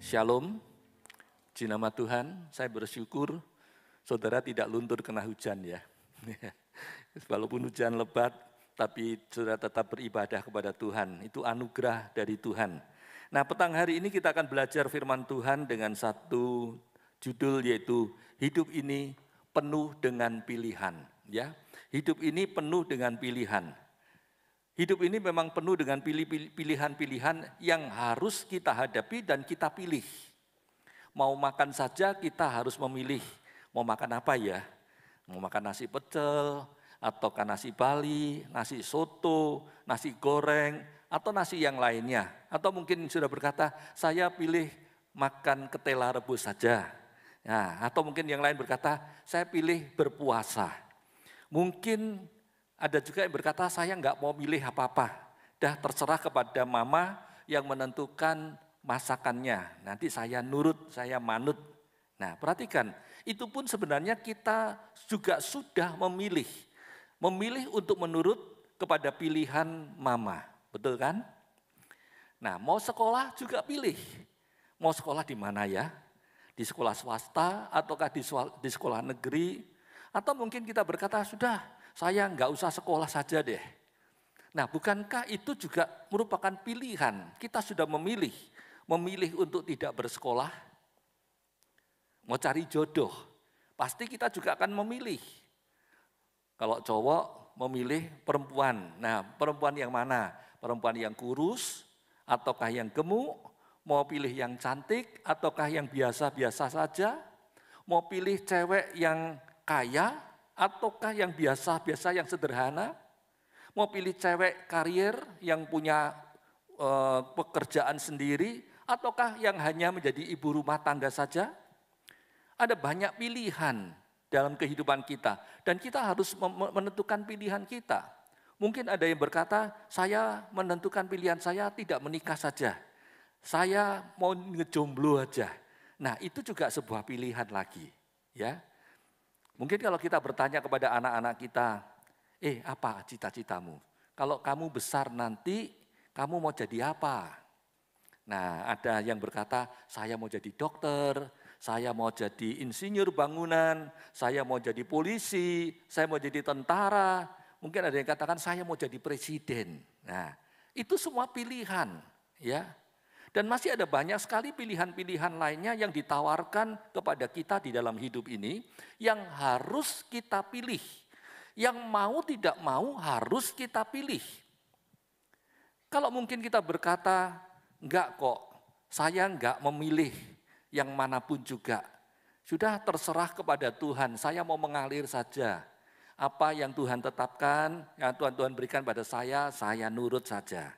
Shalom, di nama Tuhan saya bersyukur saudara tidak luntur kena hujan ya. Walaupun hujan lebat, tapi saudara tetap beribadah kepada Tuhan, itu anugerah dari Tuhan. Nah, petang hari ini kita akan belajar firman Tuhan dengan satu judul yaitu hidup ini penuh dengan pilihan. Ya, hidup ini penuh dengan pilihan. Hidup ini memang penuh dengan pilihan-pilihan yang harus kita hadapi dan kita pilih. Mau makan saja kita harus memilih, mau makan apa ya? Mau makan nasi pecel, ataukah nasi Bali, nasi soto, nasi goreng, atau nasi yang lainnya. Atau mungkin sudah berkata, saya pilih makan ketela rebus saja. Nah, atau mungkin yang lain berkata, saya pilih berpuasa. Mungkin ada juga yang berkata, saya nggak mau milih apa-apa. Dah terserah kepada mama yang menentukan masakannya. Nanti saya nurut, saya manut. Nah, perhatikan, itu pun sebenarnya kita juga sudah memilih. Memilih untuk menurut kepada pilihan mama. Betul kan? Nah, mau sekolah juga pilih. Mau sekolah di mana ya? Di sekolah swasta ataukah di sekolah negeri? Atau mungkin kita berkata, sudah, saya nggak usah sekolah saja deh. Nah, bukankah itu juga merupakan pilihan? Kita sudah memilih untuk tidak bersekolah, mau cari jodoh. Pasti kita juga akan memilih. Kalau cowok memilih perempuan. Nah, perempuan yang mana? Perempuan yang kurus ataukah yang gemuk? Mau pilih yang cantik ataukah yang biasa-biasa saja? Mau pilih cewek yang kaya ataukah yang biasa-biasa, yang sederhana? Mau pilih cewek karier yang punya pekerjaan sendiri, ataukah yang hanya menjadi ibu rumah tangga saja? Ada banyak pilihan dalam kehidupan kita, dan kita harus menentukan pilihan kita. Mungkin ada yang berkata, saya menentukan pilihan saya tidak menikah saja. Saya mau ngejomblo aja. Nah, itu juga sebuah pilihan lagi, ya. Mungkin kalau kita bertanya kepada anak-anak kita, apa cita-citamu? Kalau kamu besar nanti, kamu mau jadi apa? Nah, ada yang berkata, saya mau jadi dokter, saya mau jadi insinyur bangunan, saya mau jadi polisi, saya mau jadi tentara. Mungkin ada yang katakan, saya mau jadi presiden. Nah, itu semua pilihan, ya. Dan masih ada banyak sekali pilihan-pilihan lainnya yang ditawarkan kepada kita di dalam hidup ini yang harus kita pilih. Yang mau tidak mau harus kita pilih. Kalau mungkin kita berkata, enggak kok, saya enggak memilih yang manapun juga. Sudah terserah kepada Tuhan, saya mau mengalir saja. Apa yang Tuhan tetapkan, yang Tuhan berikan pada saya nurut saja.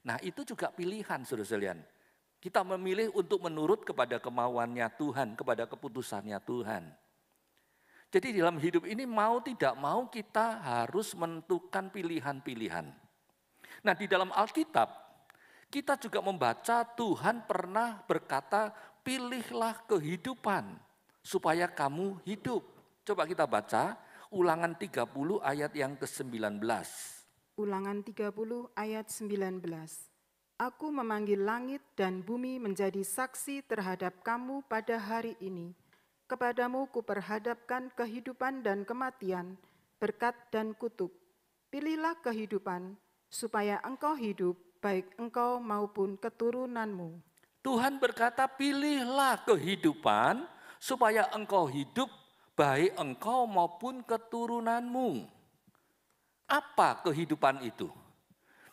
Nah, itu juga pilihan, saudara sekalian. Kita memilih untuk menurut kepada kemauannya Tuhan, kepada keputusannya Tuhan. Jadi dalam hidup ini mau tidak mau kita harus menentukan pilihan-pilihan. Nah, di dalam Alkitab kita juga membaca Tuhan pernah berkata, pilihlah kehidupan supaya kamu hidup. Coba kita baca Ulangan 30 ayat yang ke-19. Ulangan 30 ayat 19. Aku memanggil langit dan bumi menjadi saksi terhadap kamu pada hari ini. Kepadamu kuperhadapkan kehidupan dan kematian, berkat dan kutuk. Pilihlah kehidupan, supaya engkau hidup, baik engkau maupun keturunanmu. Tuhan berkata, pilihlah kehidupan, supaya engkau hidup, baik engkau maupun keturunanmu. Apa kehidupan itu?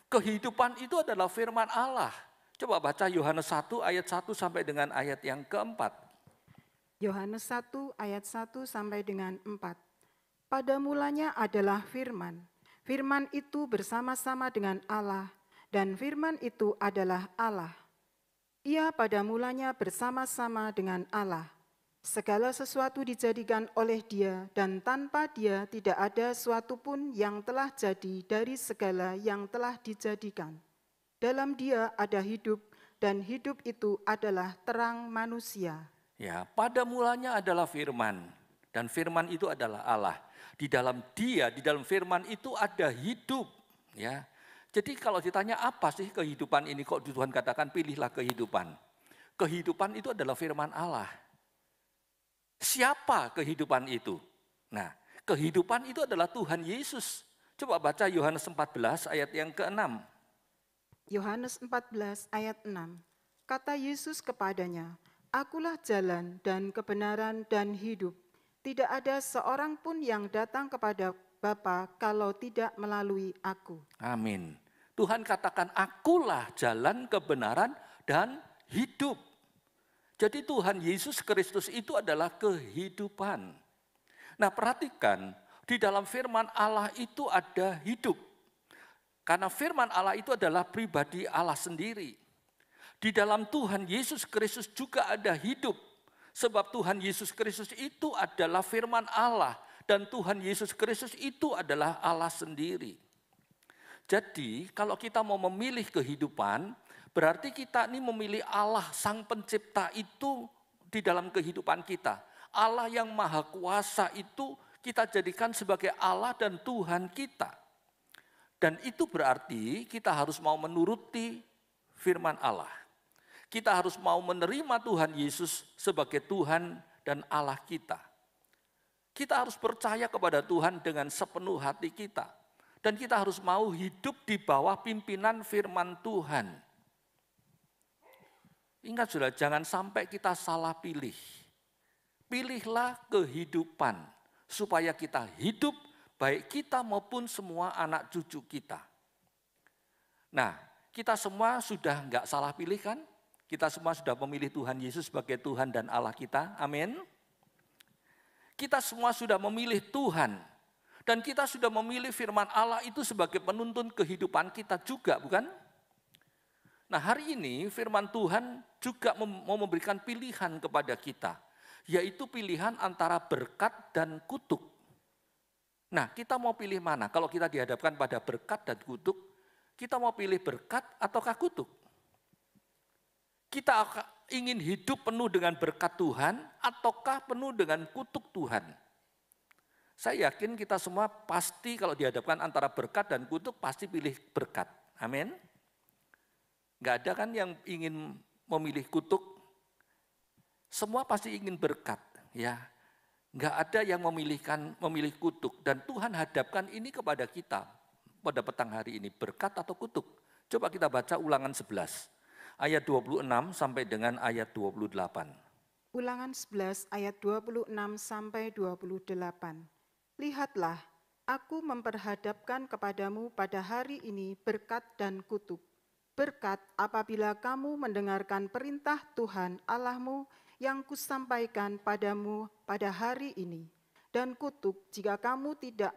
Kehidupan itu adalah firman Allah. Coba baca Yohanes 1 ayat 1 sampai dengan ayat yang keempat. Yohanes 1 ayat 1 sampai dengan 4. Pada mulanya adalah firman. Firman itu bersama-sama dengan Allah, dan firman itu adalah Allah. Ia pada mulanya bersama-sama dengan Allah. Segala sesuatu dijadikan oleh Dia, dan tanpa Dia tidak ada suatu pun yang telah jadi dari segala yang telah dijadikan. Dalam Dia ada hidup, dan hidup itu adalah terang manusia. Ya, pada mulanya adalah firman, dan firman itu adalah Allah. Di dalam Dia, di dalam firman itu ada hidup. Ya, jadi kalau ditanya apa sih kehidupan ini, kok Tuhan katakan pilihlah kehidupan. Kehidupan itu adalah firman Allah. Siapa kehidupan itu? Nah, kehidupan itu adalah Tuhan Yesus. Coba baca Yohanes 14 ayat yang ke-6. Yohanes 14 ayat 6. Kata Yesus kepadanya, "Akulah jalan dan kebenaran dan hidup. Tidak ada seorang pun yang datang kepada Bapa kalau tidak melalui aku." Amin. Tuhan katakan, akulah jalan kebenaran dan hidup. Jadi Tuhan Yesus Kristus itu adalah kehidupan. Nah, perhatikan, di dalam firman Allah itu ada hidup. Karena firman Allah itu adalah pribadi Allah sendiri. Di dalam Tuhan Yesus Kristus juga ada hidup. Sebab Tuhan Yesus Kristus itu adalah firman Allah. Dan Tuhan Yesus Kristus itu adalah Allah sendiri. Jadi kalau kita mau memilih kehidupan, berarti kita ini memilih Allah Sang Pencipta itu di dalam kehidupan kita. Allah yang Maha Kuasa itu kita jadikan sebagai Allah dan Tuhan kita. Dan itu berarti kita harus mau menuruti firman Allah. Kita harus mau menerima Tuhan Yesus sebagai Tuhan dan Allah kita. Kita harus percaya kepada Tuhan dengan sepenuh hati kita. Dan kita harus mau hidup di bawah pimpinan firman Tuhan. Ingat sudah, jangan sampai kita salah pilih. Pilihlah kehidupan supaya kita hidup baik kita maupun semua anak cucu kita. Nah, kita semua sudah enggak salah pilih kan? Kita semua sudah memilih Tuhan Yesus sebagai Tuhan dan Allah kita. Amin. Kita semua sudah memilih Tuhan. Dan kita sudah memilih firman Allah itu sebagai penuntun kehidupan kita juga, bukan? Nah, hari ini firman Tuhan juga mau memberikan pilihan kepada kita. Yaitu pilihan antara berkat dan kutuk. Nah, kita mau pilih mana? Kalau kita dihadapkan pada berkat dan kutuk, kita mau pilih berkat ataukah kutuk? Kita ingin hidup penuh dengan berkat Tuhan ataukah penuh dengan kutuk Tuhan? Saya yakin kita semua pasti kalau dihadapkan antara berkat dan kutuk pasti pilih berkat. Amin. Enggak ada kan yang ingin memilih kutuk? Semua pasti ingin berkat, ya. Enggak ada yang memilih kutuk. Dan Tuhan hadapkan ini kepada kita pada petang hari ini, berkat atau kutuk. Coba kita baca Ulangan 11, ayat 26 sampai dengan ayat 28. Ulangan 11 ayat 26 sampai 28. Lihatlah, aku memperhadapkan kepadamu pada hari ini berkat dan kutuk. Berkat apabila kamu mendengarkan perintah Tuhan Allahmu yang kusampaikan padamu pada hari ini. Dan kutuk jika kamu tidak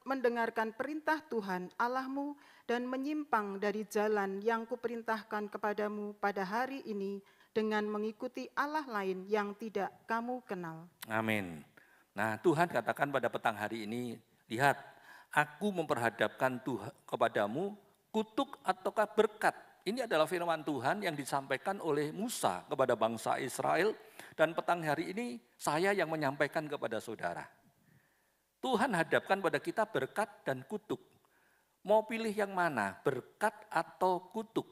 mendengarkan perintah Tuhan Allahmu dan menyimpang dari jalan yang kuperintahkan kepadamu pada hari ini dengan mengikuti Allah lain yang tidak kamu kenal. Amin. Nah, Tuhan katakan pada petang hari ini, lihat, aku memperhadapkan Tuhan kepadamu kutuk ataukah berkat. Ini adalah firman Tuhan yang disampaikan oleh Musa kepada bangsa Israel. Dan petang hari ini saya yang menyampaikan kepada saudara. Tuhan hadapkan pada kita berkat dan kutuk. Mau pilih yang mana, berkat atau kutuk?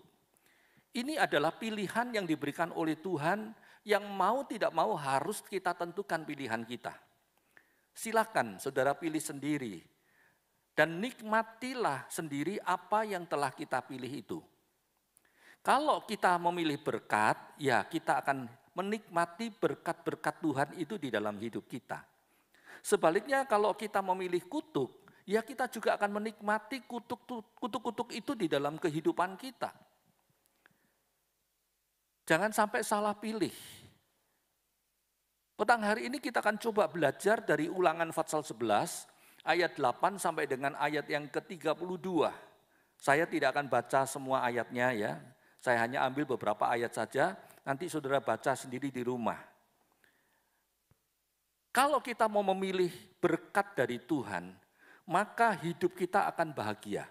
Ini adalah pilihan yang diberikan oleh Tuhan yang mau tidak mau harus kita tentukan pilihan kita. Silakan saudara pilih sendiri. Dan nikmatilah sendiri apa yang telah kita pilih itu. Kalau kita memilih berkat, ya kita akan menikmati berkat-berkat Tuhan itu di dalam hidup kita. Sebaliknya kalau kita memilih kutuk, ya kita juga akan menikmati kutuk-kutuk itu di dalam kehidupan kita. Jangan sampai salah pilih. Petang hari ini kita akan coba belajar dari Ulangan pasal 11, ayat 8 sampai dengan ayat yang ke-32. Saya tidak akan baca semua ayatnya ya. Saya hanya ambil beberapa ayat saja, nanti saudara baca sendiri di rumah. Kalau kita mau memilih berkat dari Tuhan, maka hidup kita akan bahagia.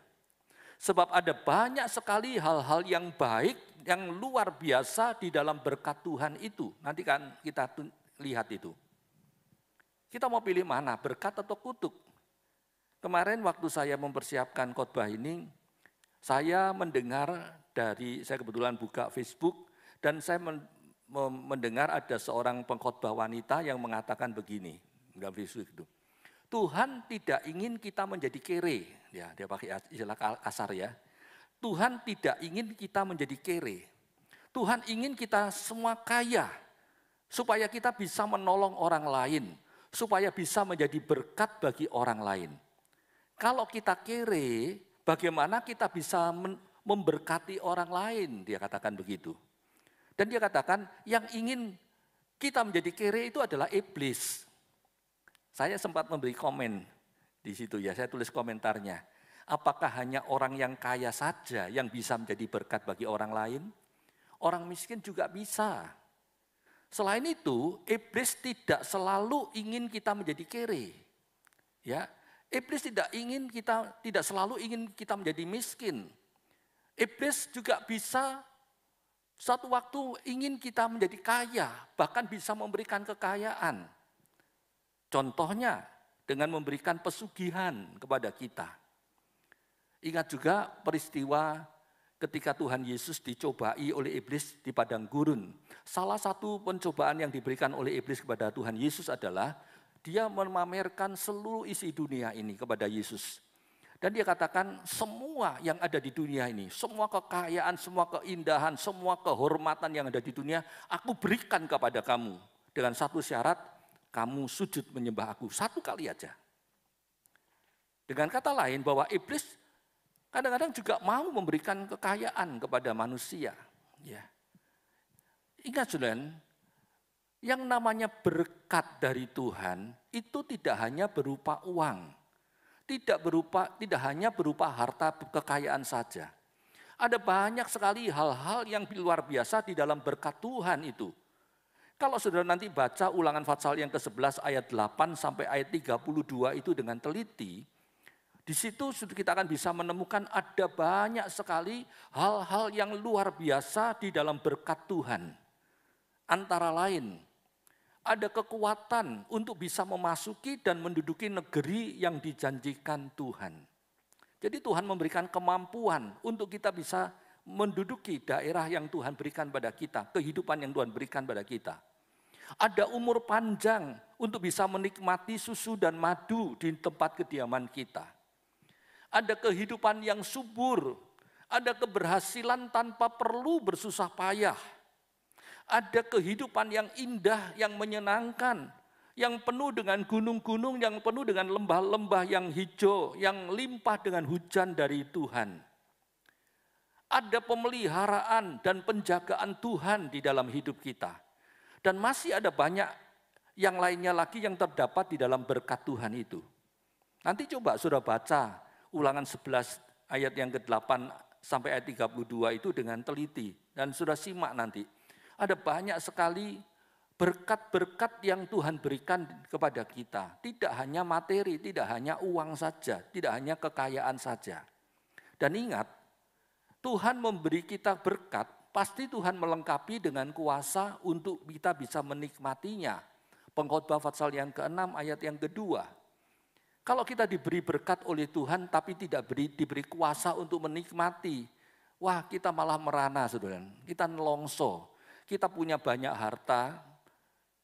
Sebab ada banyak sekali hal-hal yang baik, yang luar biasa di dalam berkat Tuhan itu. Nanti kan kita lihat itu. Kita mau pilih mana, berkat atau kutuk? Kemarin waktu saya mempersiapkan khotbah ini, saya mendengar saya kebetulan buka Facebook, Dan saya mendengar ada seorang pengkhotbah wanita yang mengatakan begini, dalam visi itu. Tuhan tidak ingin kita menjadi kere, ya dia pakai istilah kasar ya. Tuhan tidak ingin kita menjadi kere. Tuhan ingin kita semua kaya, supaya kita bisa menolong orang lain, supaya bisa menjadi berkat bagi orang lain. Kalau kita kere, bagaimana kita bisa memberkati orang lain, dia katakan begitu. Dan dia katakan yang ingin kita menjadi kere itu adalah iblis. Saya sempat memberi komen di situ ya, saya tulis komentarnya. Apakah hanya orang yang kaya saja yang bisa menjadi berkat bagi orang lain? Orang miskin juga bisa. Selain itu, iblis tidak selalu ingin kita menjadi kere. Ya, iblis tidak selalu ingin kita menjadi miskin. Iblis juga bisa suatu waktu ingin kita menjadi kaya, bahkan bisa memberikan kekayaan. Contohnya dengan memberikan pesugihan kepada kita. Ingat juga peristiwa ketika Tuhan Yesus dicobai oleh iblis di padang gurun. Salah satu pencobaan yang diberikan oleh iblis kepada Tuhan Yesus adalah dia memamerkan seluruh isi dunia ini kepada Yesus. Dan dia katakan semua yang ada di dunia ini, semua kekayaan, semua keindahan, semua kehormatan yang ada di dunia, aku berikan kepada kamu. Dengan satu syarat, kamu sujud menyembah aku. Satu kali aja. Dengan kata lain bahwa iblis kadang-kadang juga mau memberikan kekayaan kepada manusia. Ya. Ingat saudara, yang namanya berkat dari Tuhan itu tidak hanya berupa uang. Tidak hanya berupa harta kekayaan saja. Ada banyak sekali hal-hal yang luar biasa di dalam berkat Tuhan itu. Kalau saudara nanti baca Ulangan Fatsal yang ke-11 ayat 8 sampai ayat 32 itu dengan teliti, di situ kita akan bisa menemukan ada banyak sekali hal-hal yang luar biasa di dalam berkat Tuhan. Antara lain, ada kekuatan untuk bisa memasuki dan menduduki negeri yang dijanjikan Tuhan. Jadi Tuhan memberikan kemampuan untuk kita bisa menduduki daerah yang Tuhan berikan pada kita, kehidupan yang Tuhan berikan pada kita. Ada umur panjang untuk bisa menikmati susu dan madu di tempat kediaman kita. Ada kehidupan yang subur, ada keberhasilan tanpa perlu bersusah payah. Ada kehidupan yang indah, yang menyenangkan, yang penuh dengan gunung-gunung, yang penuh dengan lembah-lembah yang hijau, yang limpah dengan hujan dari Tuhan. Ada pemeliharaan dan penjagaan Tuhan di dalam hidup kita. Dan masih ada banyak yang lainnya lagi yang terdapat di dalam berkat Tuhan itu. Nanti coba sudah baca Ulangan 11 ayat yang ke-8 sampai ayat 32 itu dengan teliti. Dan sudah simak nanti. Ada banyak sekali berkat-berkat yang Tuhan berikan kepada kita. Tidak hanya materi, tidak hanya uang saja, tidak hanya kekayaan saja. Dan ingat, Tuhan memberi kita berkat, pasti Tuhan melengkapi dengan kuasa untuk kita bisa menikmatinya. Pengkhotbah Fatsal yang ke-6 ayat yang kedua. Kalau kita diberi berkat oleh Tuhan tapi tidak diberi kuasa untuk menikmati, wah kita malah merana saudara, kita nelongso. Kita punya banyak harta,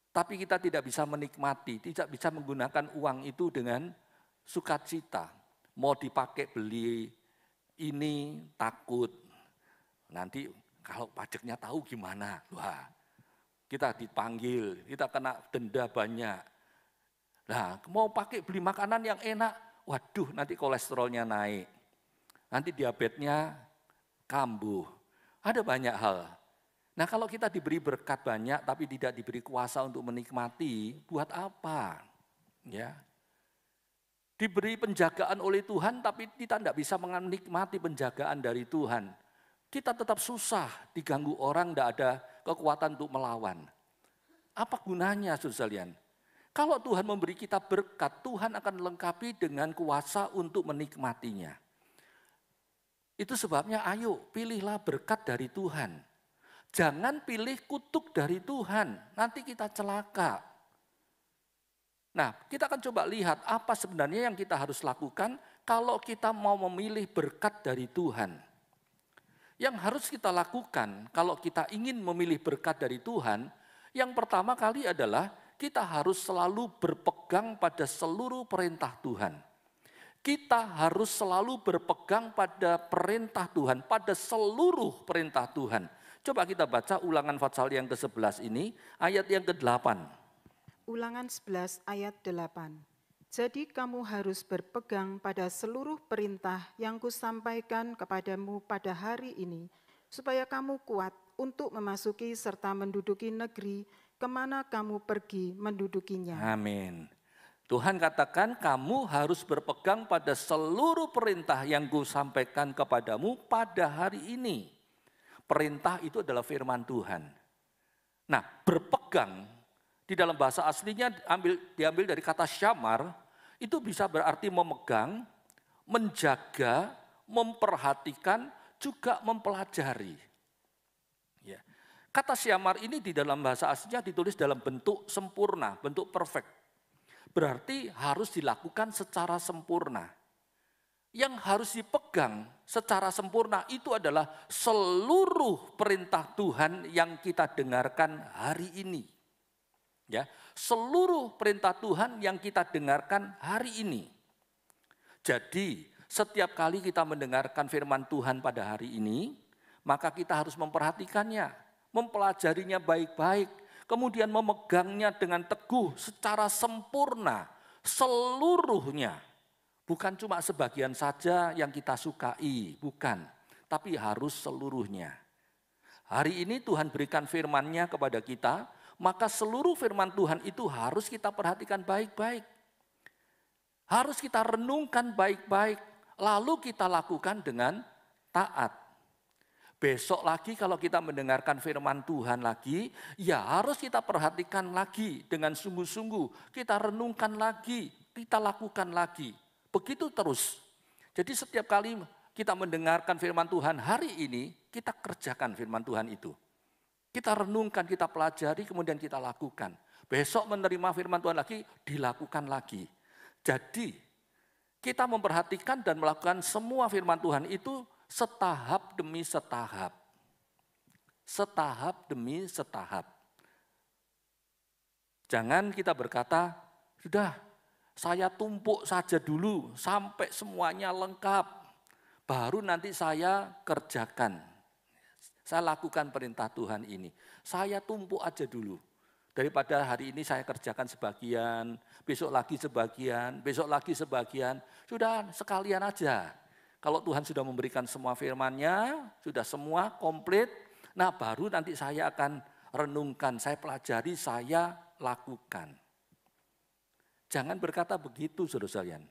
tapi kita tidak bisa menikmati, tidak bisa menggunakan uang itu dengan sukacita. Mau dipakai beli ini takut, nanti kalau pajaknya tahu gimana, wah kita dipanggil, kita kena denda banyak. Nah mau pakai beli makanan yang enak, waduh nanti kolesterolnya naik, nanti diabetesnya kambuh, ada banyak hal. Nah kalau kita diberi berkat banyak tapi tidak diberi kuasa untuk menikmati, buat apa? Ya. Diberi penjagaan oleh Tuhan tapi kita tidak bisa menikmati penjagaan dari Tuhan. Kita tetap susah, diganggu orang, tidak ada kekuatan untuk melawan. Apa gunanya saudara sekalian? Kalau Tuhan memberi kita berkat, Tuhan akan lengkapi dengan kuasa untuk menikmatinya. Itu sebabnya ayo pilihlah berkat dari Tuhan. Jangan pilih kutuk dari Tuhan, nanti kita celaka. Nah, kita akan coba lihat apa sebenarnya yang kita harus lakukan kalau kita mau memilih berkat dari Tuhan. Yang harus kita lakukan kalau kita ingin memilih berkat dari Tuhan, yang pertama kali adalah kita harus selalu berpegang pada seluruh perintah Tuhan. Kita harus selalu berpegang pada perintah Tuhan, pada seluruh perintah Tuhan. Coba kita baca Ulangan pasal yang ke-11 ini, ayat yang ke-8. Ulangan 11 ayat 8. Jadi kamu harus berpegang pada seluruh perintah yang kusampaikan kepadamu pada hari ini, supaya kamu kuat untuk memasuki serta menduduki negeri kemana kamu pergi mendudukinya. Amin. Tuhan katakan kamu harus berpegang pada seluruh perintah yang kusampaikan kepadamu pada hari ini. Perintah itu adalah firman Tuhan. Nah, berpegang di dalam bahasa aslinya diambil dari kata syamar, itu bisa berarti memegang, menjaga, memperhatikan, juga mempelajari. Ya. Kata syamar ini di dalam bahasa aslinya ditulis dalam bentuk sempurna, bentuk perfect. Berarti harus dilakukan secara sempurna. Yang harus dipegang secara sempurna itu adalah seluruh perintah Tuhan yang kita dengarkan hari ini. Ya, seluruh perintah Tuhan yang kita dengarkan hari ini. Jadi, setiap kali kita mendengarkan firman Tuhan pada hari ini, maka kita harus memperhatikannya, mempelajarinya baik-baik, kemudian memegangnya dengan teguh secara sempurna, seluruhnya. Bukan cuma sebagian saja yang kita sukai, bukan, tapi harus seluruhnya. Hari ini Tuhan berikan firman-Nya kepada kita, maka seluruh firman Tuhan itu harus kita perhatikan baik-baik. Harus kita renungkan baik-baik, lalu kita lakukan dengan taat. Besok lagi kalau kita mendengarkan firman Tuhan lagi, ya harus kita perhatikan lagi dengan sungguh-sungguh. Kita renungkan lagi, kita lakukan lagi. Begitu terus. Jadi setiap kali kita mendengarkan firman Tuhan hari ini, kita kerjakan firman Tuhan itu. Kita renungkan, kita pelajari, kemudian kita lakukan. Besok menerima firman Tuhan lagi, dilakukan lagi. Jadi, kita memperhatikan dan melakukan semua firman Tuhan itu setahap demi setahap. Setahap demi setahap. Jangan kita berkata, sudah saya tumpuk saja dulu sampai semuanya lengkap. Baru nanti saya kerjakan. Saya lakukan perintah Tuhan ini. Saya tumpuk aja dulu. Daripada hari ini saya kerjakan sebagian, besok lagi sebagian, besok lagi sebagian. Sudah sekalian aja. Kalau Tuhan sudah memberikan semua firman-Nya, sudah semua komplit, nah baru nanti saya akan renungkan, saya pelajari, saya lakukan. Jangan berkata begitu, saudara-saudara.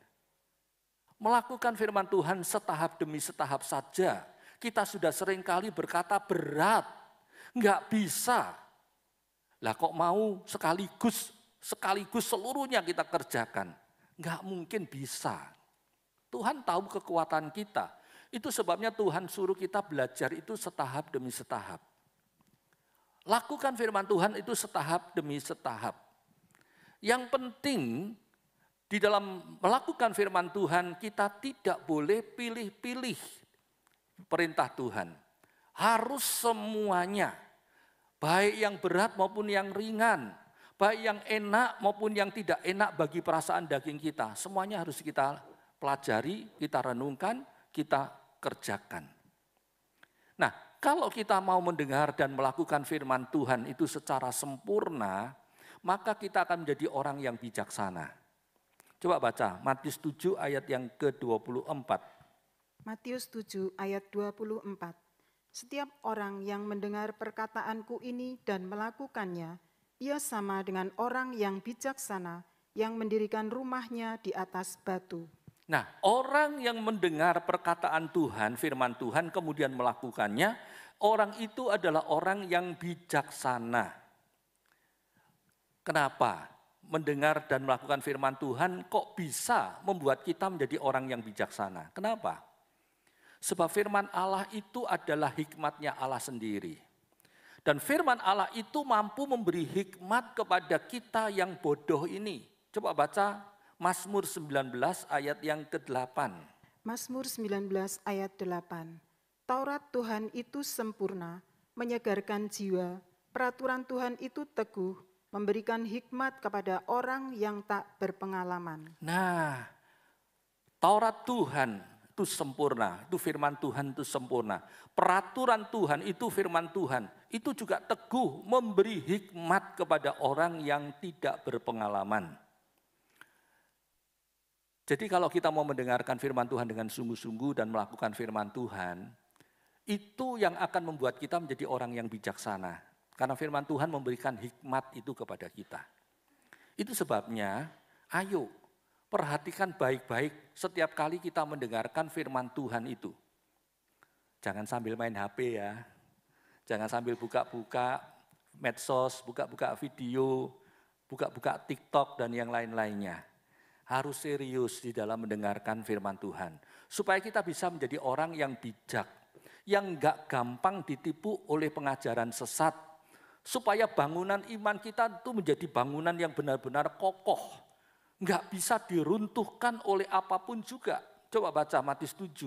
Melakukan firman Tuhan setahap demi setahap saja. Kita sudah sering kali berkata berat, enggak bisa. Lah kok mau sekaligus seluruhnya kita kerjakan. Enggak mungkin bisa. Tuhan tahu kekuatan kita. Itu sebabnya Tuhan suruh kita belajar itu setahap demi setahap. Lakukan firman Tuhan itu setahap demi setahap. Yang penting di dalam melakukan firman Tuhan kita tidak boleh pilih-pilih perintah Tuhan. Harus semuanya. Baik yang berat maupun yang ringan. Baik yang enak maupun yang tidak enak bagi perasaan daging kita. Semuanya harus kita pelajari, kita renungkan, kita kerjakan. Nah, kalau kita mau mendengar dan melakukan firman Tuhan itu secara sempurna, maka kita akan menjadi orang yang bijaksana. Coba baca Matius 7 ayat yang ke-24. Matius 7 ayat 24. Setiap orang yang mendengar perkataanku ini dan melakukannya, ia sama dengan orang yang bijaksana yang mendirikan rumahnya di atas batu. Nah, orang yang mendengar perkataan Tuhan, firman Tuhan, kemudian melakukannya, orang itu adalah orang yang bijaksana. Kenapa? Mendengar dan melakukan firman Tuhan kok bisa membuat kita menjadi orang yang bijaksana? Kenapa? Sebab firman Allah itu adalah hikmatnya Allah sendiri. Dan firman Allah itu mampu memberi hikmat kepada kita yang bodoh ini. Coba baca Mazmur 19 ayat yang ke-8. Mazmur 19 ayat 8. Taurat Tuhan itu sempurna, menyegarkan jiwa. Peraturan Tuhan itu teguh, memberikan hikmat kepada orang yang tak berpengalaman. Nah, Taurat Tuhan itu sempurna, itu firman Tuhan itu sempurna. Peraturan Tuhan itu firman Tuhan, itu juga teguh memberi hikmat kepada orang yang tidak berpengalaman. Jadi kalau kita mau mendengarkan firman Tuhan dengan sungguh-sungguh dan melakukan firman Tuhan, itu yang akan membuat kita menjadi orang yang bijaksana. Karena firman Tuhan memberikan hikmat itu kepada kita. Itu sebabnya, ayo perhatikan baik-baik setiap kali kita mendengarkan firman Tuhan itu. Jangan sambil main HP ya. Jangan sambil buka-buka medsos, buka-buka video, buka-buka TikTok dan yang lain-lainnya. Harus serius di dalam mendengarkan firman Tuhan. Supaya kita bisa menjadi orang yang bijak, yang enggak gampang ditipu oleh pengajaran sesat. Supaya bangunan iman kita itu menjadi bangunan yang benar-benar kokoh. Enggak bisa diruntuhkan oleh apapun juga. Coba baca Matius 7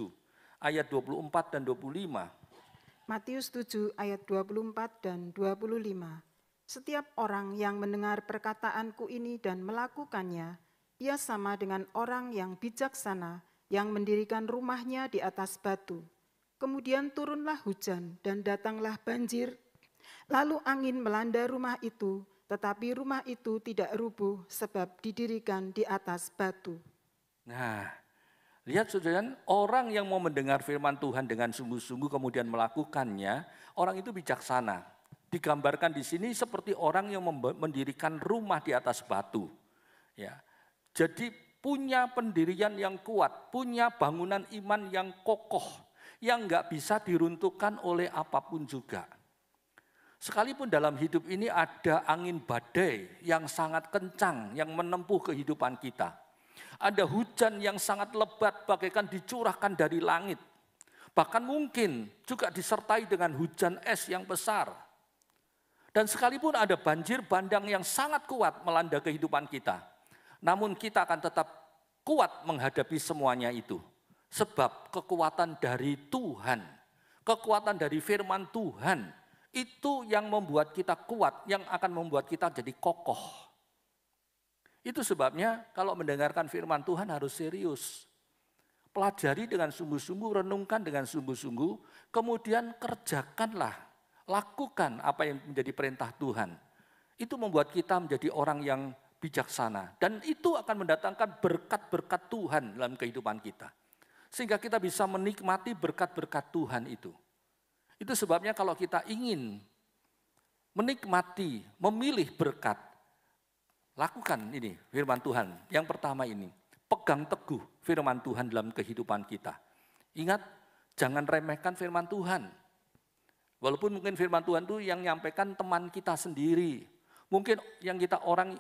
ayat 24 dan 25. Matius 7 ayat 24 dan 25. Setiap orang yang mendengar perkataanku ini dan melakukannya, ia sama dengan orang yang bijaksana yang mendirikan rumahnya di atas batu. Kemudian turunlah hujan dan datanglah banjir. Lalu angin melanda rumah itu, tetapi rumah itu tidak rubuh sebab didirikan di atas batu. Nah, lihat saudara, orang yang mau mendengar firman Tuhan dengan sungguh-sungguh kemudian melakukannya, orang itu bijaksana. Digambarkan di sini seperti orang yang mendirikan rumah di atas batu. Ya. Jadi punya pendirian yang kuat, punya bangunan iman yang kokoh, yang enggak bisa diruntuhkan oleh apapun juga. Sekalipun dalam hidup ini ada angin badai yang sangat kencang yang menempuh kehidupan kita. Ada hujan yang sangat lebat bagaikan dicurahkan dari langit. Bahkan mungkin juga disertai dengan hujan es yang besar. Dan sekalipun ada banjir bandang yang sangat kuat melanda kehidupan kita. Namun kita akan tetap kuat menghadapi semuanya itu. Sebab kekuatan dari Tuhan, kekuatan dari firman Tuhan, itu yang membuat kita kuat, yang akan membuat kita jadi kokoh. Itu sebabnya kalau mendengarkan firman Tuhan harus serius. Pelajari dengan sungguh-sungguh, renungkan dengan sungguh-sungguh, kemudian kerjakanlah, lakukan apa yang menjadi perintah Tuhan. Itu membuat kita menjadi orang yang bijaksana. Dan itu akan mendatangkan berkat-berkat Tuhan dalam kehidupan kita. Sehingga kita bisa menikmati berkat-berkat Tuhan itu. Itu sebabnya kalau kita ingin menikmati, memilih berkat, lakukan ini firman Tuhan. Yang pertama ini, pegang teguh firman Tuhan dalam kehidupan kita. Ingat, jangan remehkan firman Tuhan. Walaupun mungkin firman Tuhan itu yang menyampaikan teman kita sendiri. Mungkin yang kita orang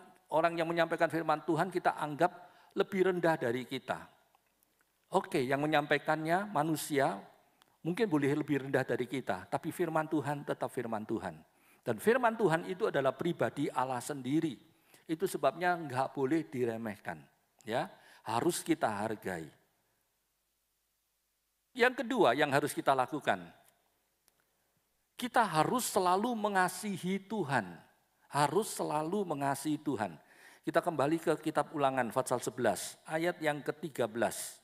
yang menyampaikan firman Tuhan kita anggap lebih rendah dari kita. Oke, yang menyampaikannya manusia mungkin boleh lebih rendah dari kita, tapi firman Tuhan tetap firman Tuhan. Dan firman Tuhan itu adalah pribadi Allah sendiri. Itu sebabnya enggak boleh diremehkan, ya. Harus kita hargai. Yang kedua yang harus kita lakukan, kita harus selalu mengasihi Tuhan. Harus selalu mengasihi Tuhan. Kita kembali ke kitab Ulangan pasal 11 ayat yang ke-13.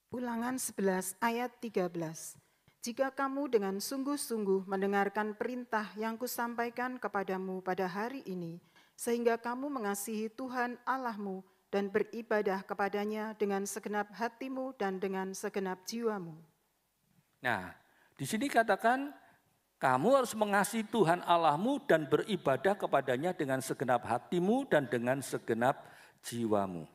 Ulangan 11 ayat 13. Jika kamu dengan sungguh-sungguh mendengarkan perintah yang kusampaikan kepadamu pada hari ini, sehingga kamu mengasihi Tuhan Allahmu dan beribadah kepadanya dengan segenap hatimu dan dengan segenap jiwamu. Nah, di sini katakan kamu harus mengasihi Tuhan Allahmu dan beribadah kepadanya dengan segenap hatimu dan dengan segenap jiwamu.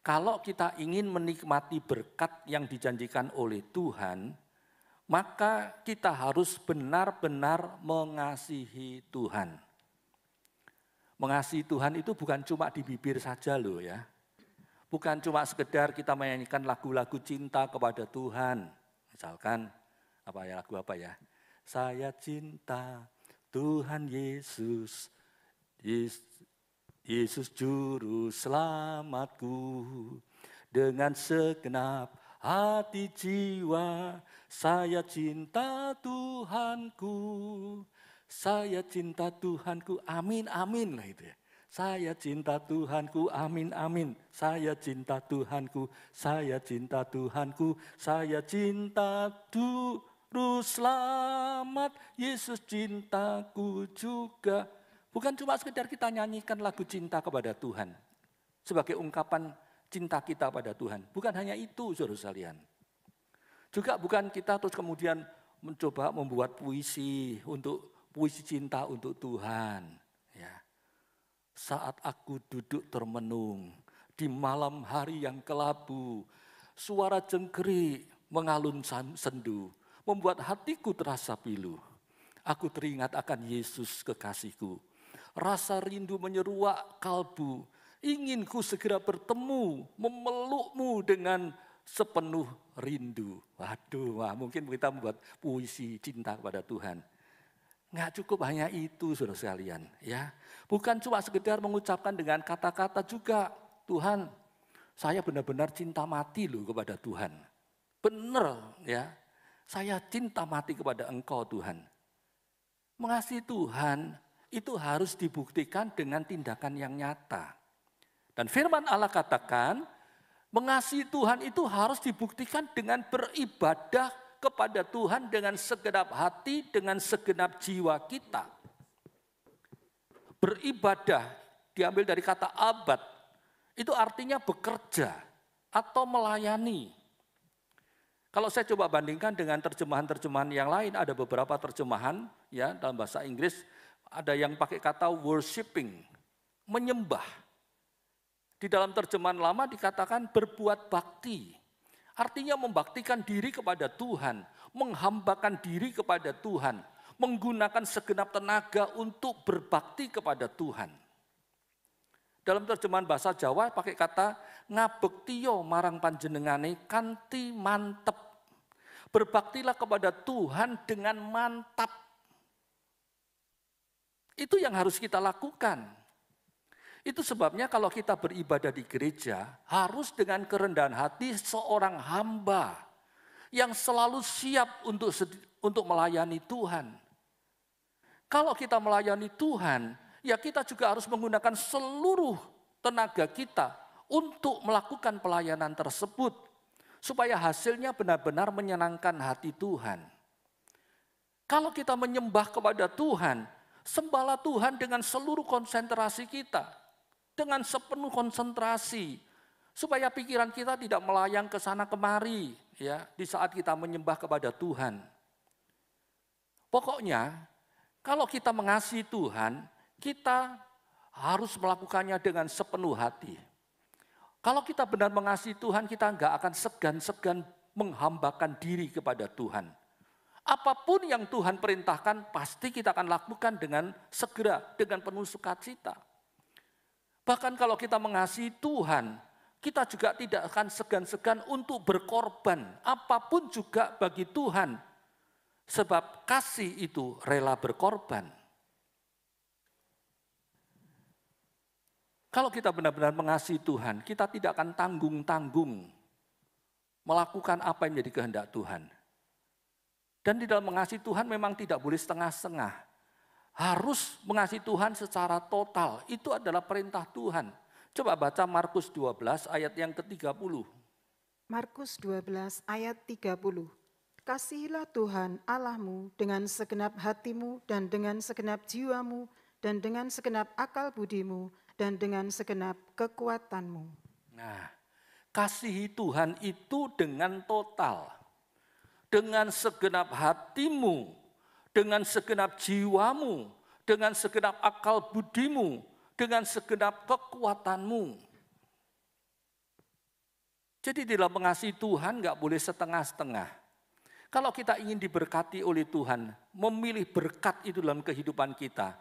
Kalau kita ingin menikmati berkat yang dijanjikan oleh Tuhan, maka kita harus benar-benar mengasihi Tuhan. Mengasihi Tuhan itu bukan cuma di bibir saja loh ya. Bukan cuma sekedar kita menyanyikan lagu-lagu cinta kepada Tuhan. Misalkan lagu apa ya? Saya cinta Tuhan Yesus, Yesus juru selamatku, dengan segenap hati jiwa, saya cinta Tuhanku. Saya cinta Tuhanku, amin, amin. Nah, itu ya. Saya cinta Tuhanku, amin, amin. Saya cinta Tuhanku, saya cinta Tuhanku, saya cinta Juru Selamat, Yesus cintaku juga. Bukan cuma sekedar kita nyanyikan lagu cinta kepada Tuhan sebagai ungkapan cinta kita pada Tuhan. Bukan hanya itu, saudara sekalian. Juga bukan kita terus kemudian mencoba membuat puisi cinta untuk Tuhan. Ya. Saat aku duduk termenung di malam hari yang kelabu, suara jengkerik mengalun sendu, membuat hatiku terasa pilu. Aku teringat akan Yesus kekasihku. Rasa rindu menyeruak kalbu, ingin ku segera bertemu, memelukmu dengan sepenuh rindu. Waduh, mungkin kita membuat puisi cinta kepada Tuhan. Nggak cukup hanya itu, saudara sekalian. Ya, bukan cuma sekedar mengucapkan dengan kata-kata juga, Tuhan, saya benar-benar cinta mati loh kepada Tuhan. Benar, ya, saya cinta mati kepada Engkau, Tuhan. Mengasihi Tuhan itu harus dibuktikan dengan tindakan yang nyata. Dan firman Allah katakan, mengasihi Tuhan itu harus dibuktikan dengan beribadah kepada Tuhan dengan segenap hati, dengan segenap jiwa kita. Beribadah diambil dari kata abad, itu artinya bekerja atau melayani. Kalau saya coba bandingkan dengan terjemahan-terjemahan yang lain, ada beberapa terjemahan ya dalam bahasa Inggris, ada yang pakai kata worshiping, menyembah. Di dalam terjemahan lama dikatakan berbuat bakti. Artinya membaktikan diri kepada Tuhan, menghambakan diri kepada Tuhan, menggunakan segenap tenaga untuk berbakti kepada Tuhan. Dalam terjemahan bahasa Jawa pakai kata ngabektiyo marang panjenengane kanthi mantep. Berbaktilah kepada Tuhan dengan mantap. Itu yang harus kita lakukan. Itu sebabnya kalau kita beribadah di gereja, harus dengan kerendahan hati seorang hamba yang selalu siap untuk melayani Tuhan. Kalau kita melayani Tuhan, ya kita juga harus menggunakan seluruh tenaga kita untuk melakukan pelayanan tersebut, supaya hasilnya benar-benar menyenangkan hati Tuhan. Kalau kita menyembah kepada Tuhan, sembahlah Tuhan dengan seluruh konsentrasi kita. Dengan sepenuh konsentrasi, supaya pikiran kita tidak melayang ke sana kemari ya di saat kita menyembah kepada Tuhan. Pokoknya kalau kita mengasihi Tuhan, kita harus melakukannya dengan sepenuh hati. Kalau kita benar mengasihi Tuhan, kita enggak akan segan-segan menghambakan diri kepada Tuhan. Apapun yang Tuhan perintahkan, pasti kita akan lakukan dengan segera, dengan penuh sukacita. Bahkan kalau kita mengasihi Tuhan, kita juga tidak akan segan-segan untuk berkorban apapun juga bagi Tuhan. Sebab kasih itu rela berkorban. Kalau kita benar-benar mengasihi Tuhan, kita tidak akan tanggung-tanggung melakukan apa yang menjadi kehendak Tuhan. Dan di dalam mengasihi Tuhan memang tidak boleh setengah-setengah. Harus mengasihi Tuhan secara total, itu adalah perintah Tuhan. Coba baca Markus 12 ayat yang ke-30. Markus 12 ayat 30. Kasihilah Tuhan Allahmu dengan segenap hatimu dan dengan segenap jiwamu dan dengan segenap akal budimu dan dengan segenap kekuatanmu. Nah, kasihi Tuhan itu dengan total. Dengan segenap hatimu, dengan segenap jiwamu, dengan segenap akal budimu, dengan segenap kekuatanmu. Jadi dalam mengasihi Tuhan enggak boleh setengah-setengah. Kalau kita ingin diberkati oleh Tuhan, memilih berkat itu dalam kehidupan kita,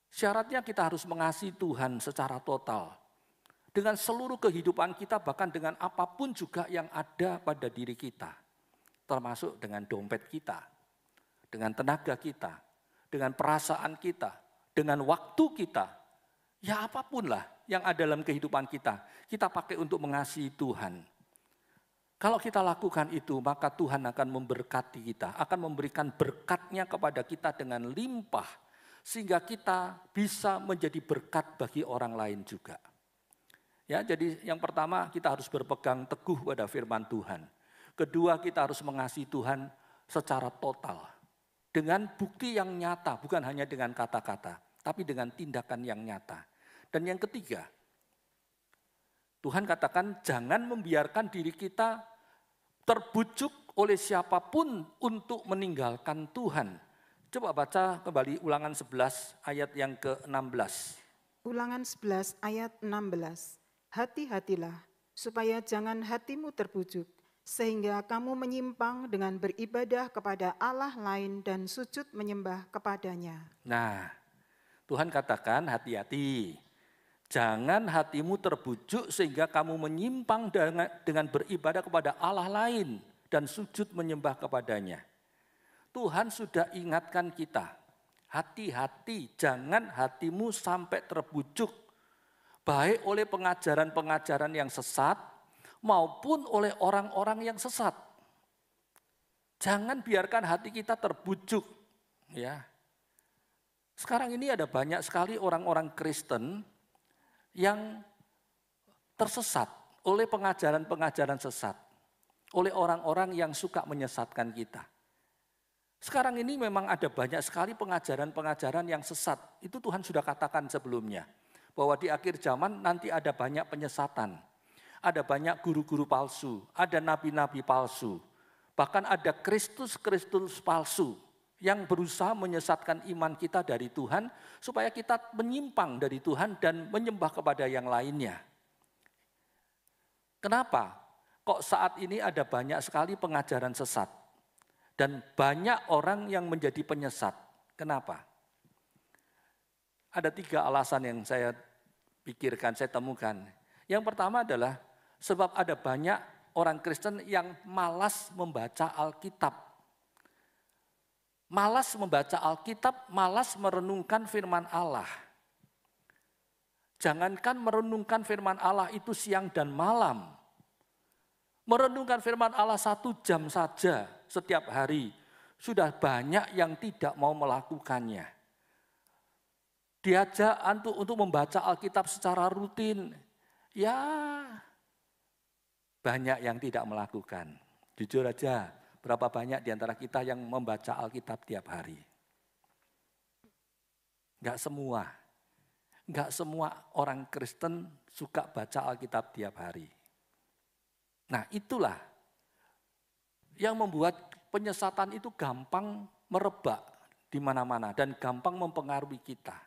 syaratnya kita harus mengasihi Tuhan secara total. Dengan seluruh kehidupan kita, bahkan dengan apapun juga yang ada pada diri kita. Termasuk dengan dompet kita, dengan tenaga kita, dengan perasaan kita, dengan waktu kita. Ya apapun lah yang ada dalam kehidupan kita pakai untuk mengasihi Tuhan. Kalau kita lakukan itu, maka Tuhan akan memberkati kita, akan memberikan berkat-Nya kepada kita dengan limpah, sehingga kita bisa menjadi berkat bagi orang lain juga. Ya, jadi yang pertama kita harus berpegang teguh pada firman Tuhan. Kedua, kita harus mengasihi Tuhan secara total. Dengan bukti yang nyata, bukan hanya dengan kata-kata, tapi dengan tindakan yang nyata. Dan yang ketiga, Tuhan katakan jangan membiarkan diri kita terbujuk oleh siapapun untuk meninggalkan Tuhan. Coba baca kembali Ulangan 11 ayat yang ke-16. Ulangan 11 ayat 16. Hati-hatilah supaya jangan hatimu terbujuk, sehingga kamu menyimpang dengan beribadah kepada Allah lain dan sujud menyembah kepadanya. Nah, Tuhan katakan hati-hati. Jangan hatimu terbujuk sehingga kamu menyimpang dengan beribadah kepada Allah lain dan sujud menyembah kepadanya. Tuhan sudah ingatkan kita, hati-hati jangan hatimu sampai terbujuk, baik oleh pengajaran-pengajaran yang sesat maupun oleh orang-orang yang sesat. Jangan biarkan hati kita terbujuk. Ya. Sekarang ini ada banyak sekali orang-orang Kristen yang tersesat oleh pengajaran-pengajaran sesat, oleh orang-orang yang suka menyesatkan kita. Sekarang ini memang ada banyak sekali pengajaran-pengajaran yang sesat. Itu Tuhan sudah katakan sebelumnya, bahwa di akhir zaman nanti ada banyak penyesatan. Ada banyak guru-guru palsu, ada nabi-nabi palsu, bahkan ada Kristus-Kristus palsu yang berusaha menyesatkan iman kita dari Tuhan supaya kita menyimpang dari Tuhan dan menyembah kepada yang lainnya. Kenapa? Kok saat ini ada banyak sekali pengajaran sesat dan banyak orang yang menjadi penyesat? Kenapa? Ada 3 alasan yang saya pikirkan, saya temukan. Yang pertama adalah sebab ada banyak orang Kristen yang malas membaca Alkitab. Malas membaca Alkitab, malas merenungkan firman Allah. Jangankan merenungkan firman Allah itu siang dan malam. Merenungkan firman Allah 1 jam saja setiap hari. Sudah banyak yang tidak mau melakukannya. Diajak untuk membaca Alkitab secara rutin. Ya, banyak yang tidak melakukan. Jujur aja. Berapa banyak di antara kita yang membaca Alkitab tiap hari? Enggak semua. Enggak semua orang Kristen suka baca Alkitab tiap hari. Nah, itulah yang membuat penyesatan itu gampang merebak di mana-mana dan gampang mempengaruhi kita.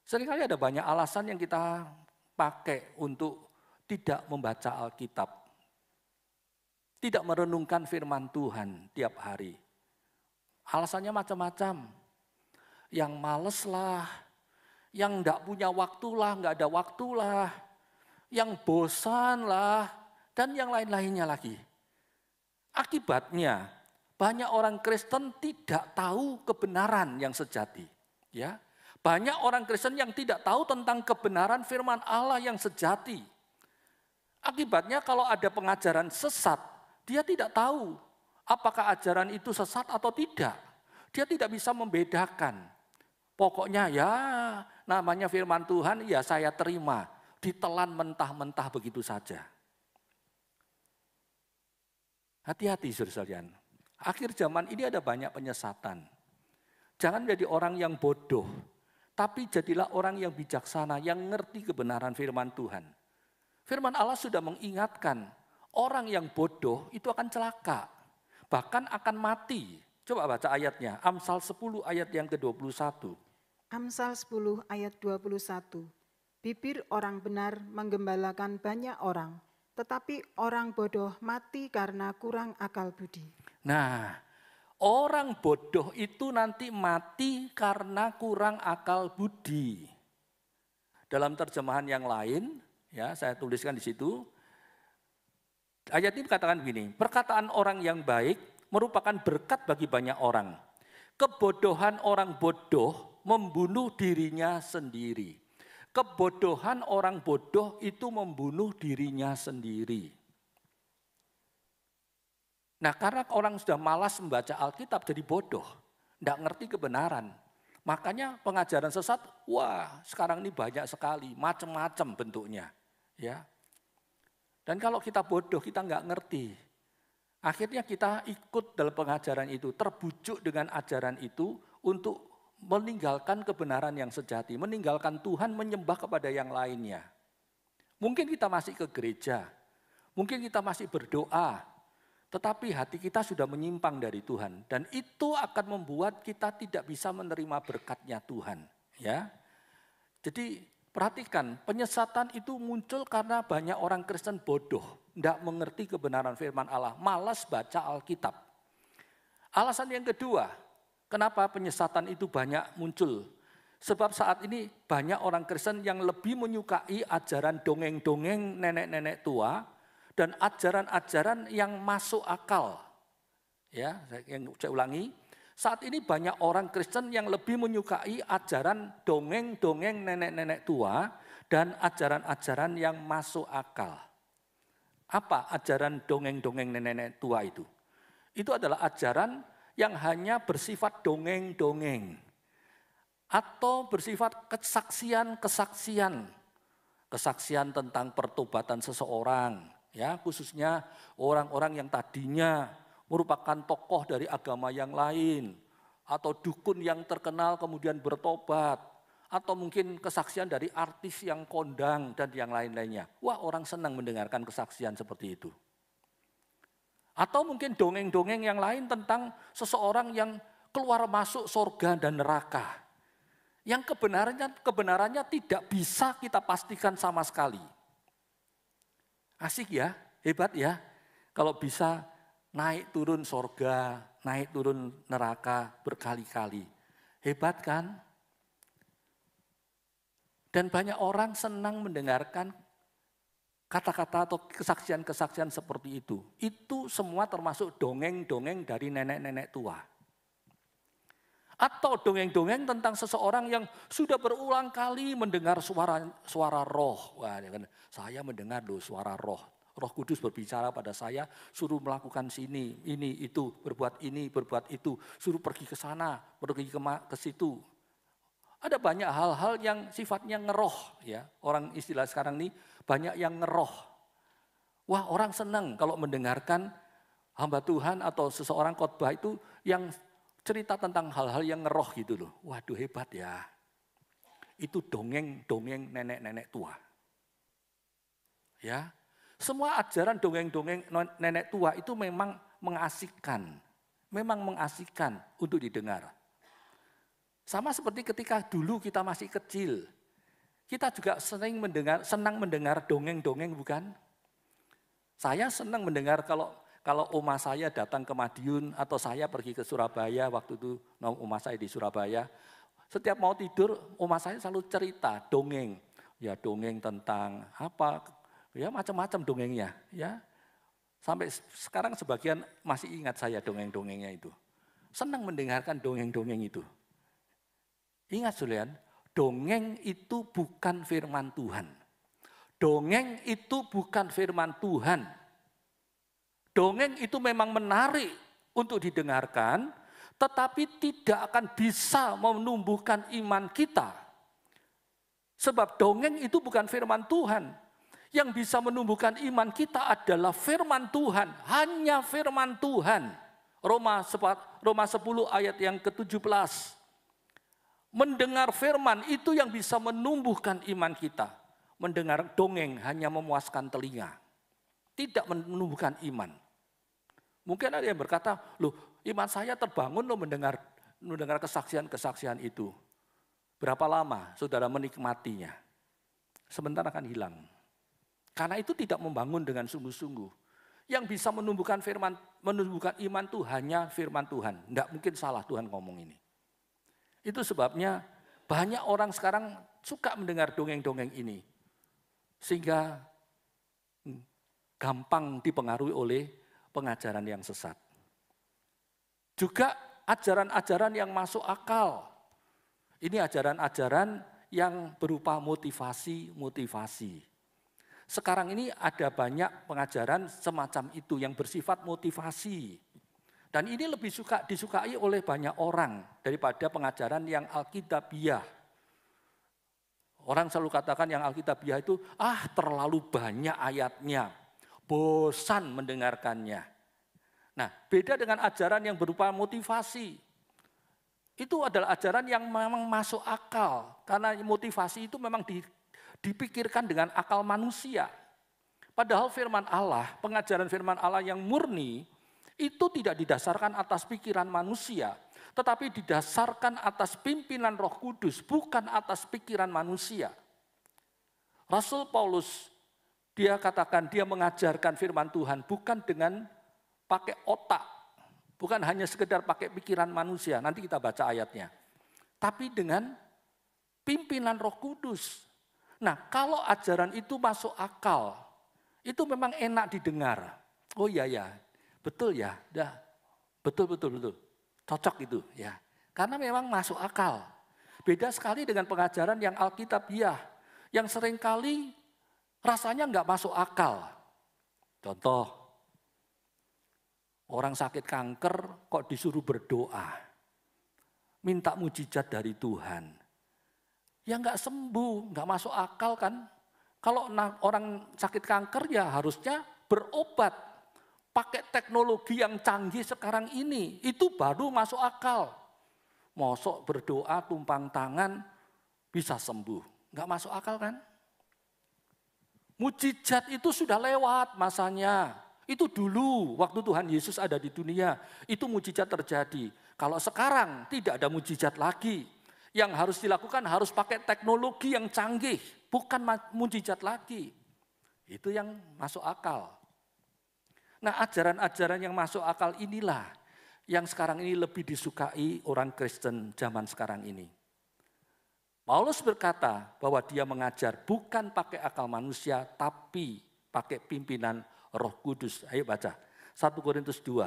Seringkali ada banyak alasan yang kita pakai untuk tidak membaca Alkitab. Tidak merenungkan firman Tuhan tiap hari. Alasannya macam-macam. Yang males lah, yang enggak punya waktu lah, enggak ada waktu lah, yang bosan lah, dan yang lain-lainnya lagi. Akibatnya, banyak orang Kristen tidak tahu kebenaran yang sejati. Ya, banyak orang Kristen yang tidak tahu tentang kebenaran firman Allah yang sejati. Akibatnya kalau ada pengajaran sesat, dia tidak tahu apakah ajaran itu sesat atau tidak. Dia tidak bisa membedakan. Pokoknya ya namanya firman Tuhan ya saya terima. Ditelan mentah-mentah begitu saja. Hati-hati saudara-saudara. Akhir zaman ini ada banyak penyesatan. Jangan jadi orang yang bodoh. Tapi jadilah orang yang bijaksana, yang ngerti kebenaran firman Tuhan. Firman Allah sudah mengingatkan. Orang yang bodoh itu akan celaka, bahkan akan mati. Coba baca ayatnya, Amsal 10 ayat yang ke-21. Amsal 10 ayat 21. Bibir orang benar menggembalakan banyak orang, tetapi orang bodoh mati karena kurang akal budi. Nah, orang bodoh itu nanti mati karena kurang akal budi. Dalam terjemahan yang lain, ya saya tuliskan di situ, ayat ini katakan begini, perkataan orang yang baik merupakan berkat bagi banyak orang. Kebodohan orang bodoh membunuh dirinya sendiri. Kebodohan orang bodoh itu membunuh dirinya sendiri. Nah, karena orang sudah malas membaca Alkitab jadi bodoh, tidak ngerti kebenaran. Makanya pengajaran sesat, wah sekarang ini banyak sekali, macam-macam bentuknya. Ya. Dan kalau kita bodoh, kita nggak ngerti. Akhirnya kita ikut dalam pengajaran itu, terbujuk dengan ajaran itu untuk meninggalkan kebenaran yang sejati, meninggalkan Tuhan, menyembah kepada yang lainnya. Mungkin kita masih ke gereja, mungkin kita masih berdoa, tetapi hati kita sudah menyimpang dari Tuhan. Dan itu akan membuat kita tidak bisa menerima berkatnya Tuhan. Ya. Jadi perhatikan, penyesatan itu muncul karena banyak orang Kristen bodoh. Tidak mengerti kebenaran firman Allah, malas baca Alkitab. Alasan yang kedua, kenapa penyesatan itu banyak muncul? Sebab saat ini banyak orang Kristen yang lebih menyukai ajaran dongeng-dongeng nenek-nenek tua dan ajaran-ajaran yang masuk akal. Ya, saya ulangi. Saat ini banyak orang Kristen yang lebih menyukai ajaran dongeng-dongeng nenek-nenek tua dan ajaran-ajaran yang masuk akal. Apa ajaran dongeng-dongeng nenek-nenek tua itu? Itu adalah ajaran yang hanya bersifat dongeng-dongeng atau bersifat kesaksian-kesaksian. Kesaksian tentang pertobatan seseorang, ya, khususnya orang-orang yang tadinya merupakan tokoh dari agama yang lain, atau dukun yang terkenal kemudian bertobat, atau mungkin kesaksian dari artis yang kondang dan yang lain-lainnya. Wah, orang senang mendengarkan kesaksian seperti itu. Atau mungkin dongeng-dongeng yang lain tentang seseorang yang keluar masuk surga dan neraka. Yang kebenarannya tidak bisa kita pastikan sama sekali. Asik ya, hebat ya. Kalau bisa naik turun surga, naik turun neraka berkali-kali. Hebat kan? Dan banyak orang senang mendengarkan kata-kata atau kesaksian-kesaksian seperti itu. Itu semua termasuk dongeng-dongeng dari nenek-nenek tua. Atau dongeng-dongeng tentang seseorang yang sudah berulang kali mendengar suara roh. Wah, saya mendengar loh suara roh. Roh Kudus berbicara pada saya, suruh melakukan sini, ini, itu, berbuat ini, berbuat itu. Suruh pergi ke sana, pergi ke situ. Ada banyak hal-hal yang sifatnya ngeroh, ya. Orang istilah sekarang ini banyak yang ngeroh. Wah, orang senang kalau mendengarkan hamba Tuhan atau seseorang khotbah itu yang cerita tentang hal-hal yang ngeroh gitu loh. Waduh, hebat ya. Itu dongeng-dongeng nenek-nenek tua. Ya. Semua ajaran dongeng-dongeng nenek tua itu memang mengasihkan. Memang mengasihkan untuk didengar. Sama seperti ketika dulu kita masih kecil. Kita juga senang mendengar dongeng-dongeng, bukan? Saya senang mendengar kalau oma saya datang ke Madiun atau saya pergi ke Surabaya, waktu itu oma saya di Surabaya. Setiap mau tidur, oma saya selalu cerita dongeng. Ya, dongeng tentang apa, ya macam-macam dongengnya. Ya, sampai sekarang sebagian masih ingat saya dongeng-dongengnya itu. Senang mendengarkan dongeng-dongeng itu. Ingat Julian, dongeng itu bukan firman Tuhan. Dongeng itu bukan firman Tuhan. Dongeng itu memang menarik untuk didengarkan, tetapi tidak akan bisa menumbuhkan iman kita. Sebab dongeng itu bukan firman Tuhan. Yang bisa menumbuhkan iman kita adalah firman Tuhan, hanya firman Tuhan. Roma 10 ayat yang ke-17. Mendengar firman itu yang bisa menumbuhkan iman kita. Mendengar dongeng hanya memuaskan telinga. Tidak menumbuhkan iman. Mungkin ada yang berkata, loh iman saya terbangun loh mendengar kesaksian-kesaksian itu. Berapa lama saudara menikmatinya? Sebentar akan hilang. Karena itu tidak membangun dengan sungguh-sungguh. Yang bisa menumbuhkan iman itu hanya firman Tuhan. Tidak mungkin salah Tuhan ngomong ini. Itu sebabnya banyak orang sekarang suka mendengar dongeng-dongeng ini. Sehingga gampang dipengaruhi oleh pengajaran yang sesat. Juga ajaran-ajaran yang masuk akal. Ini ajaran-ajaran yang berupa motivasi-motivasi. sekarang ini ada banyak pengajaran semacam itu yang bersifat motivasi. Dan ini lebih disukai oleh banyak orang daripada pengajaran yang alkitabiah. Orang selalu katakan yang alkitabiah itu, terlalu banyak ayatnya, bosan mendengarkannya. Nah, beda dengan ajaran yang berupa motivasi. Itu adalah ajaran yang memang masuk akal, karena motivasi itu memang dipikirkan dengan akal manusia. Padahal firman Allah, pengajaran firman Allah yang murni, itu tidak didasarkan atas pikiran manusia, tetapi didasarkan atas pimpinan Roh Kudus, bukan atas pikiran manusia. Rasul Paulus, dia katakan dia mengajarkan firman Tuhan bukan dengan pakai otak, bukan hanya sekedar pakai pikiran manusia, nanti kita baca ayatnya. Tapi dengan pimpinan Roh Kudus. Nah, kalau ajaran itu masuk akal, itu memang enak didengar. Oh iya ya, betul ya, betul. Cocok itu ya. Karena memang masuk akal. Beda sekali dengan pengajaran yang alkitabiah, yang seringkali rasanya enggak masuk akal. Contoh, orang sakit kanker kok disuruh berdoa, minta mujizat dari Tuhan. Ya enggak sembuh, enggak masuk akal kan. Kalau orang sakit kanker ya harusnya berobat. Pakai teknologi yang canggih sekarang ini, itu baru masuk akal. Mosok berdoa, tumpang tangan, bisa sembuh. Enggak masuk akal kan? Mujizat itu sudah lewat masanya. Itu dulu, waktu Tuhan Yesus ada di dunia, itu mujizat terjadi. Kalau sekarang tidak ada mujizat lagi. Yang harus dilakukan harus pakai teknologi yang canggih, bukan mujizat lagi. Itu yang masuk akal. Nah, ajaran-ajaran yang masuk akal inilah yang sekarang ini lebih disukai orang Kristen zaman sekarang ini. Paulus berkata bahwa dia mengajar bukan pakai akal manusia, tapi pakai pimpinan Roh Kudus. Ayo baca, 1 Korintus 2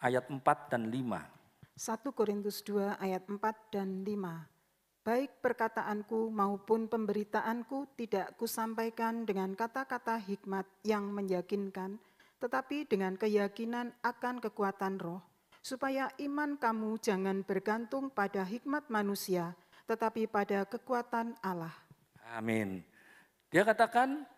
ayat 4 dan 5. 1 Korintus 2 ayat 4 dan 5. Baik perkataanku maupun pemberitaanku tidak kusampaikan dengan kata-kata hikmat yang meyakinkan, tetapi dengan keyakinan akan kekuatan roh, supaya iman kamu jangan bergantung pada hikmat manusia, tetapi pada kekuatan Allah. Amin. Dia katakan,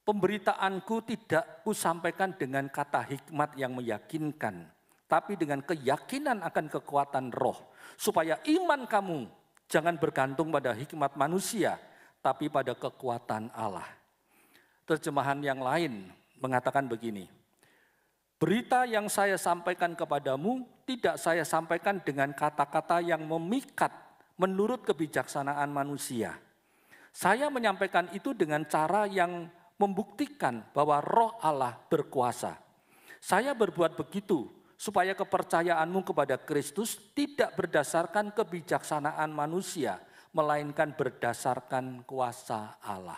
pemberitaanku tidak kusampaikan dengan kata hikmat yang meyakinkan, tapi dengan keyakinan akan kekuatan roh, supaya iman kamu jangan bergantung pada hikmat manusia, tapi pada kekuatan Allah. Terjemahan yang lain mengatakan begini, berita yang saya sampaikan kepadamu tidak saya sampaikan dengan kata-kata yang memikat menurut kebijaksanaan manusia. Saya menyampaikan itu dengan cara yang membuktikan bahwa Roh Allah berkuasa. Saya berbuat begitu supaya kepercayaanmu kepada Kristus tidak berdasarkan kebijaksanaan manusia, melainkan berdasarkan kuasa Allah.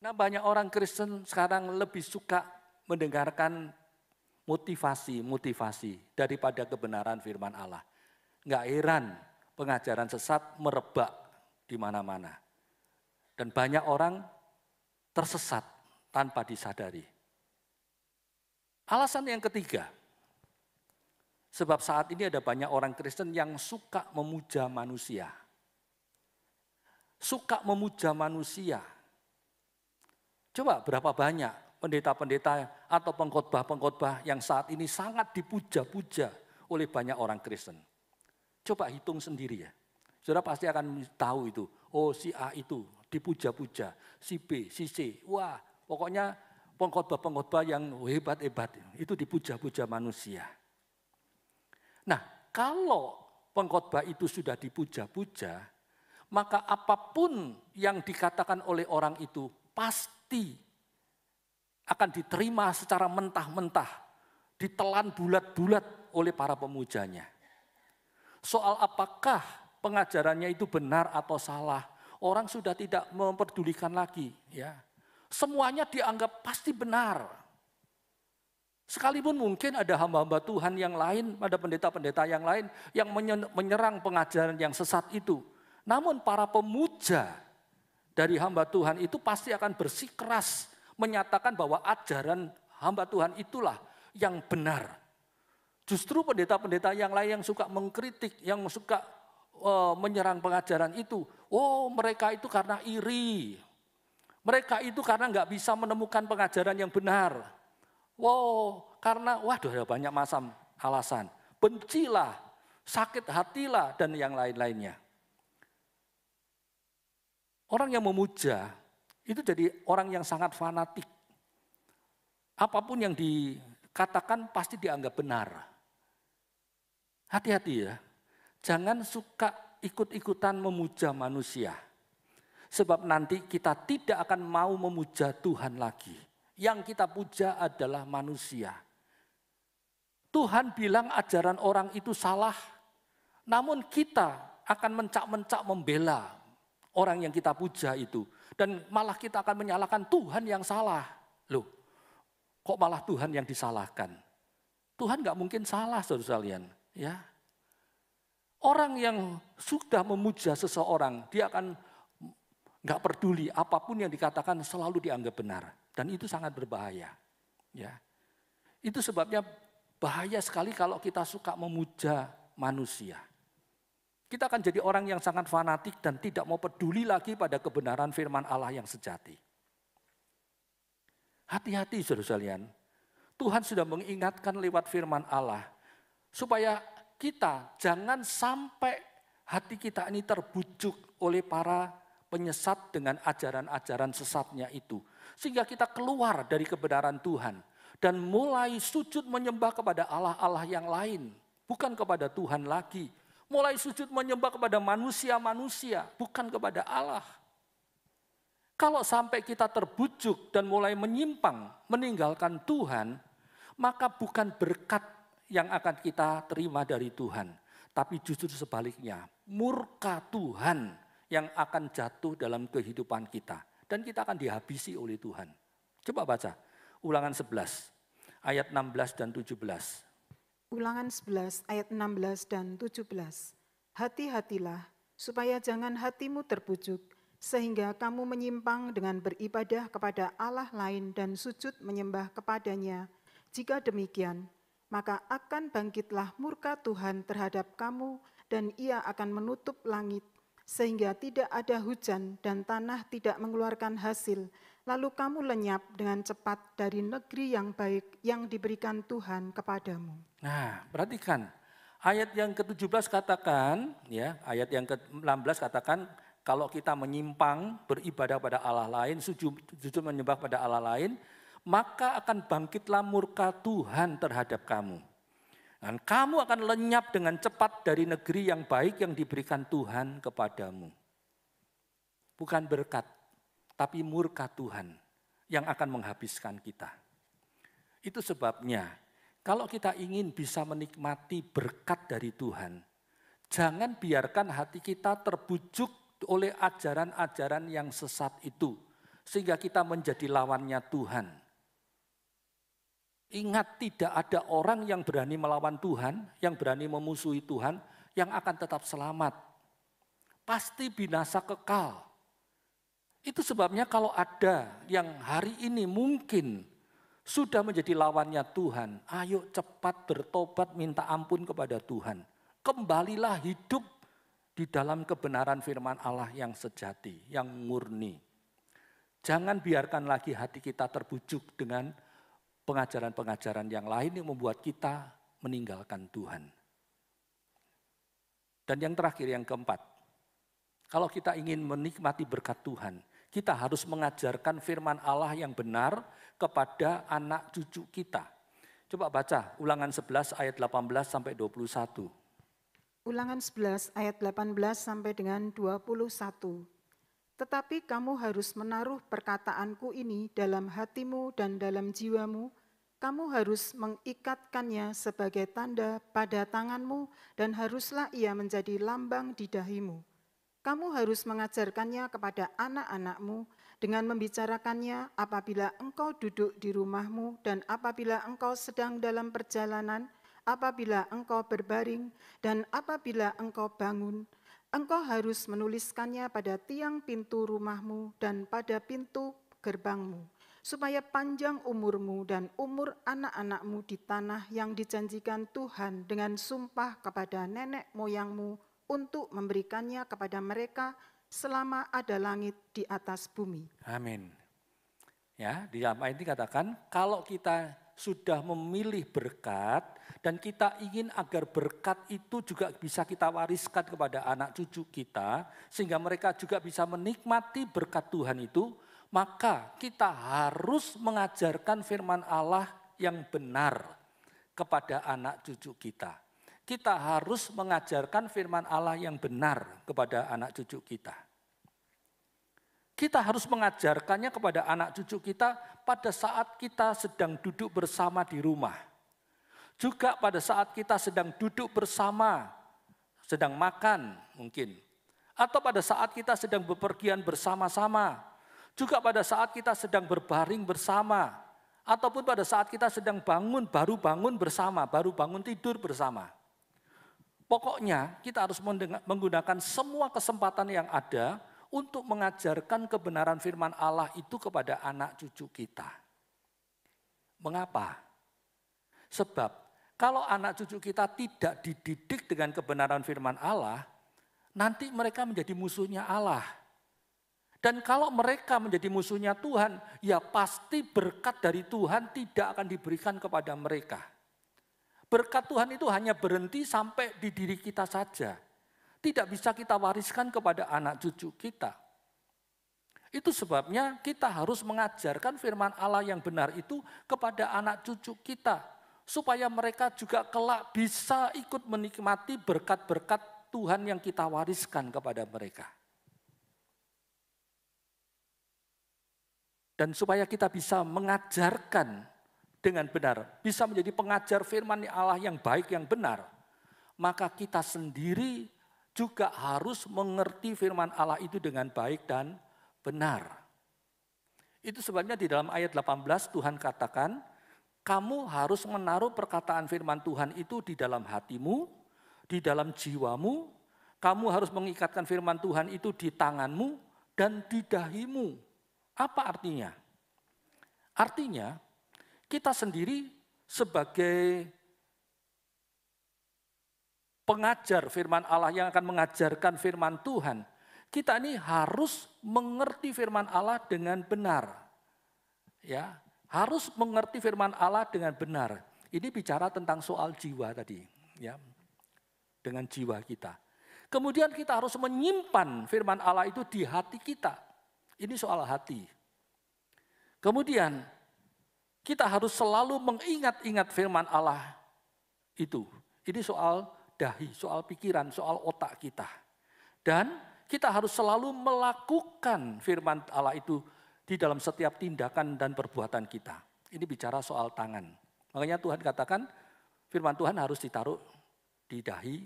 Nah, banyak orang Kristen sekarang lebih suka mendengarkan motivasi daripada kebenaran firman Allah. Enggak heran pengajaran sesat merebak di mana-mana. Dan banyak orang tersesat tanpa disadari. Alasan yang ketiga, sebab saat ini ada banyak orang Kristen yang suka memuja manusia. Suka memuja manusia. Coba berapa banyak pendeta-pendeta atau pengkhotbah-pengkhotbah yang saat ini sangat dipuja-puja oleh banyak orang Kristen. Coba hitung sendiri ya. Saudara pasti akan tahu itu. Oh, si A itu dipuja-puja, si B, si C. Wah, pokoknya pengkhotbah-pengkhotbah yang hebat-hebat itu dipuja-puja manusia. Nah, kalau pengkhotbah itu sudah dipuja-puja, maka apapun yang dikatakan oleh orang itu pasti akan diterima secara mentah-mentah, ditelan bulat-bulat oleh para pemujanya. Soal apakah pengajarannya itu benar atau salah, orang sudah tidak memperdulikan lagi. Ya, semuanya dianggap pasti benar. Sekalipun mungkin ada hamba-hamba Tuhan yang lain, ada pendeta-pendeta yang lain yang menyerang pengajaran yang sesat itu. Namun para pemuja dari hamba Tuhan itu pasti akan bersikeras menyatakan bahwa ajaran hamba Tuhan itulah yang benar. Justru pendeta-pendeta yang lain yang suka mengkritik, yang suka menyerang pengajaran itu, mereka itu karena iri. Mereka itu karena nggak bisa menemukan pengajaran yang benar. Karena ada banyak macam alasan. Bencilah, sakit hatilah, dan yang lain-lainnya. Orang yang memuja itu jadi orang yang sangat fanatik. Apapun yang dikatakan pasti dianggap benar. Hati-hati ya, jangan suka ikut-ikutan memuja manusia. Sebab nanti kita tidak akan mau memuja Tuhan lagi. Yang kita puja adalah manusia. Tuhan bilang ajaran orang itu salah, namun kita akan mencak-mencak membela orang yang kita puja itu. Dan malah kita akan menyalahkan Tuhan yang salah. Loh, kok malah Tuhan yang disalahkan? Tuhan gak mungkin salah, saudara sekalian. Ya, orang yang sudah memuja seseorang, dia akan nggak peduli apapun yang dikatakan selalu dianggap benar, dan itu sangat berbahaya. Ya, itu sebabnya bahaya sekali kalau kita suka memuja manusia. Kita akan jadi orang yang sangat fanatik dan tidak mau peduli lagi pada kebenaran firman Allah yang sejati. Hati-hati saudara sekalian, Tuhan sudah mengingatkan lewat firman Allah, supaya kita jangan sampai hati kita ini terbujuk oleh para penyesat dengan ajaran-ajaran sesatnya itu. Sehingga kita keluar dari kebenaran Tuhan dan mulai sujud menyembah kepada Allah-Allah yang lain. Bukan kepada Tuhan lagi. Mulai sujud menyembah kepada manusia-manusia, bukan kepada Allah. Kalau sampai kita terbujuk dan mulai menyimpang, meninggalkan Tuhan, maka bukan berkat yang akan kita terima dari Tuhan. Tapi justru sebaliknya, murka Tuhan yang akan jatuh dalam kehidupan kita. Dan kita akan dihabisi oleh Tuhan. Coba baca, Ulangan 11, ayat 16 dan 17. Ulangan 11 ayat 16 dan 17. Hati-hatilah supaya jangan hatimu terbujuk, sehingga kamu menyimpang dengan beribadah kepada Allah lain dan sujud menyembah kepadanya. Jika demikian, maka akan bangkitlah murka Tuhan terhadap kamu dan ia akan menutup langit sehingga tidak ada hujan dan tanah tidak mengeluarkan hasil. Lalu kamu lenyap dengan cepat dari negeri yang baik yang diberikan Tuhan kepadamu. Nah, perhatikan. Ayat yang ke-17 katakan, ya, ayat yang ke-16 katakan kalau kita menyimpang beribadah pada Allah lain, sujud menyembah pada Allah lain, maka akan bangkitlah murka Tuhan terhadap kamu. Dan kamu akan lenyap dengan cepat dari negeri yang baik yang diberikan Tuhan kepadamu. Bukan berkat, tapi murka Tuhan yang akan menghabiskan kita. Itu sebabnya kalau kita ingin bisa menikmati berkat dari Tuhan, jangan biarkan hati kita terbujuk oleh ajaran-ajaran yang sesat itu, sehingga kita menjadi lawannya Tuhan. Ingat, tidak ada orang yang berani melawan Tuhan, yang berani memusuhi Tuhan, yang akan tetap selamat. Pasti binasa kekal. Itu sebabnya kalau ada yang hari ini mungkin sudah menjadi lawannya Tuhan, ayo cepat bertobat minta ampun kepada Tuhan. Kembalilah hidup di dalam kebenaran firman Allah yang sejati, yang murni. Jangan biarkan lagi hati kita terbujuk dengan pengajaran-pengajaran yang lain yang membuat kita meninggalkan Tuhan. Dan yang terakhir, yang keempat, kalau kita ingin menikmati berkat Tuhan, kita harus mengajarkan firman Allah yang benar kepada anak cucu kita. Coba baca Ulangan 11 ayat 18 sampai 21. Ulangan 11 ayat 18 sampai dengan 21. Tetapi kamu harus menaruh perkataanku ini dalam hatimu dan dalam jiwamu. Kamu harus mengikatkannya sebagai tanda pada tanganmu dan haruslah ia menjadi lambang di dahimu. Kamu harus mengajarkannya kepada anak-anakmu dengan membicarakannya apabila engkau duduk di rumahmu dan apabila engkau sedang dalam perjalanan, apabila engkau berbaring dan apabila engkau bangun. Engkau harus menuliskannya pada tiang pintu rumahmu dan pada pintu gerbangmu, supaya panjang umurmu dan umur anak-anakmu di tanah yang dijanjikan Tuhan dengan sumpah kepada nenek moyangmu untuk memberikannya kepada mereka selama ada langit di atas bumi. Amin. Ya, di dalam ayat ini katakan, kalau kita sudah memilih berkat dan kita ingin agar berkat itu juga bisa kita wariskan kepada anak cucu kita, sehingga mereka juga bisa menikmati berkat Tuhan itu, maka kita harus mengajarkan firman Allah yang benar kepada anak cucu kita. Kita harus mengajarkan firman Allah yang benar kepada anak cucu kita. Kita harus mengajarkannya kepada anak cucu kita pada saat kita sedang duduk bersama di rumah. Juga pada saat kita sedang duduk bersama, sedang makan mungkin. Atau pada saat kita sedang bepergian bersama-sama. Juga pada saat kita sedang berbaring bersama. Ataupun pada saat kita sedang baru bangun bersama, baru bangun tidur bersama. Pokoknya kita harus menggunakan semua kesempatan yang ada untuk mengajarkan kebenaran firman Allah itu kepada anak cucu kita. Mengapa? Sebab kalau anak cucu kita tidak dididik dengan kebenaran firman Allah, nanti mereka menjadi musuhnya Allah. Dan kalau mereka menjadi musuhnya Tuhan, ya pasti berkat dari Tuhan tidak akan diberikan kepada mereka. Berkat Tuhan itu hanya berhenti sampai di diri kita saja. Tidak bisa kita wariskan kepada anak cucu kita. Itu sebabnya kita harus mengajarkan firman Allah yang benar itu kepada anak cucu kita. Supaya mereka juga kelak bisa ikut menikmati berkat-berkat Tuhan yang kita wariskan kepada mereka. Dan supaya kita bisa mengajarkan dengan benar, bisa menjadi pengajar firman Allah yang baik, yang benar, maka kita sendiri juga harus mengerti firman Allah itu dengan baik dan benar. Itu sebabnya di dalam ayat 18 Tuhan katakan, kamu harus menaruh perkataan firman Tuhan itu di dalam hatimu, di dalam jiwamu, kamu harus mengikatkan firman Tuhan itu di tanganmu dan di dahimu. Apa artinya? Artinya kita sendiri sebagai pengajar firman Allah yang akan mengajarkan firman Tuhan, kita ini harus mengerti firman Allah dengan benar. Ya, harus mengerti firman Allah dengan benar. Ini bicara tentang soal jiwa tadi, ya. Dengan jiwa kita. Kemudian kita harus menyimpan firman Allah itu di hati kita. Ini soal hati. Kemudian kita harus selalu mengingat-ingat firman Allah itu. Ini soal dahi, soal pikiran, soal otak kita. Dan kita harus selalu melakukan firman Allah itu di dalam setiap tindakan dan perbuatan kita. Ini bicara soal tangan. Makanya Tuhan katakan firman Tuhan harus ditaruh di dahi,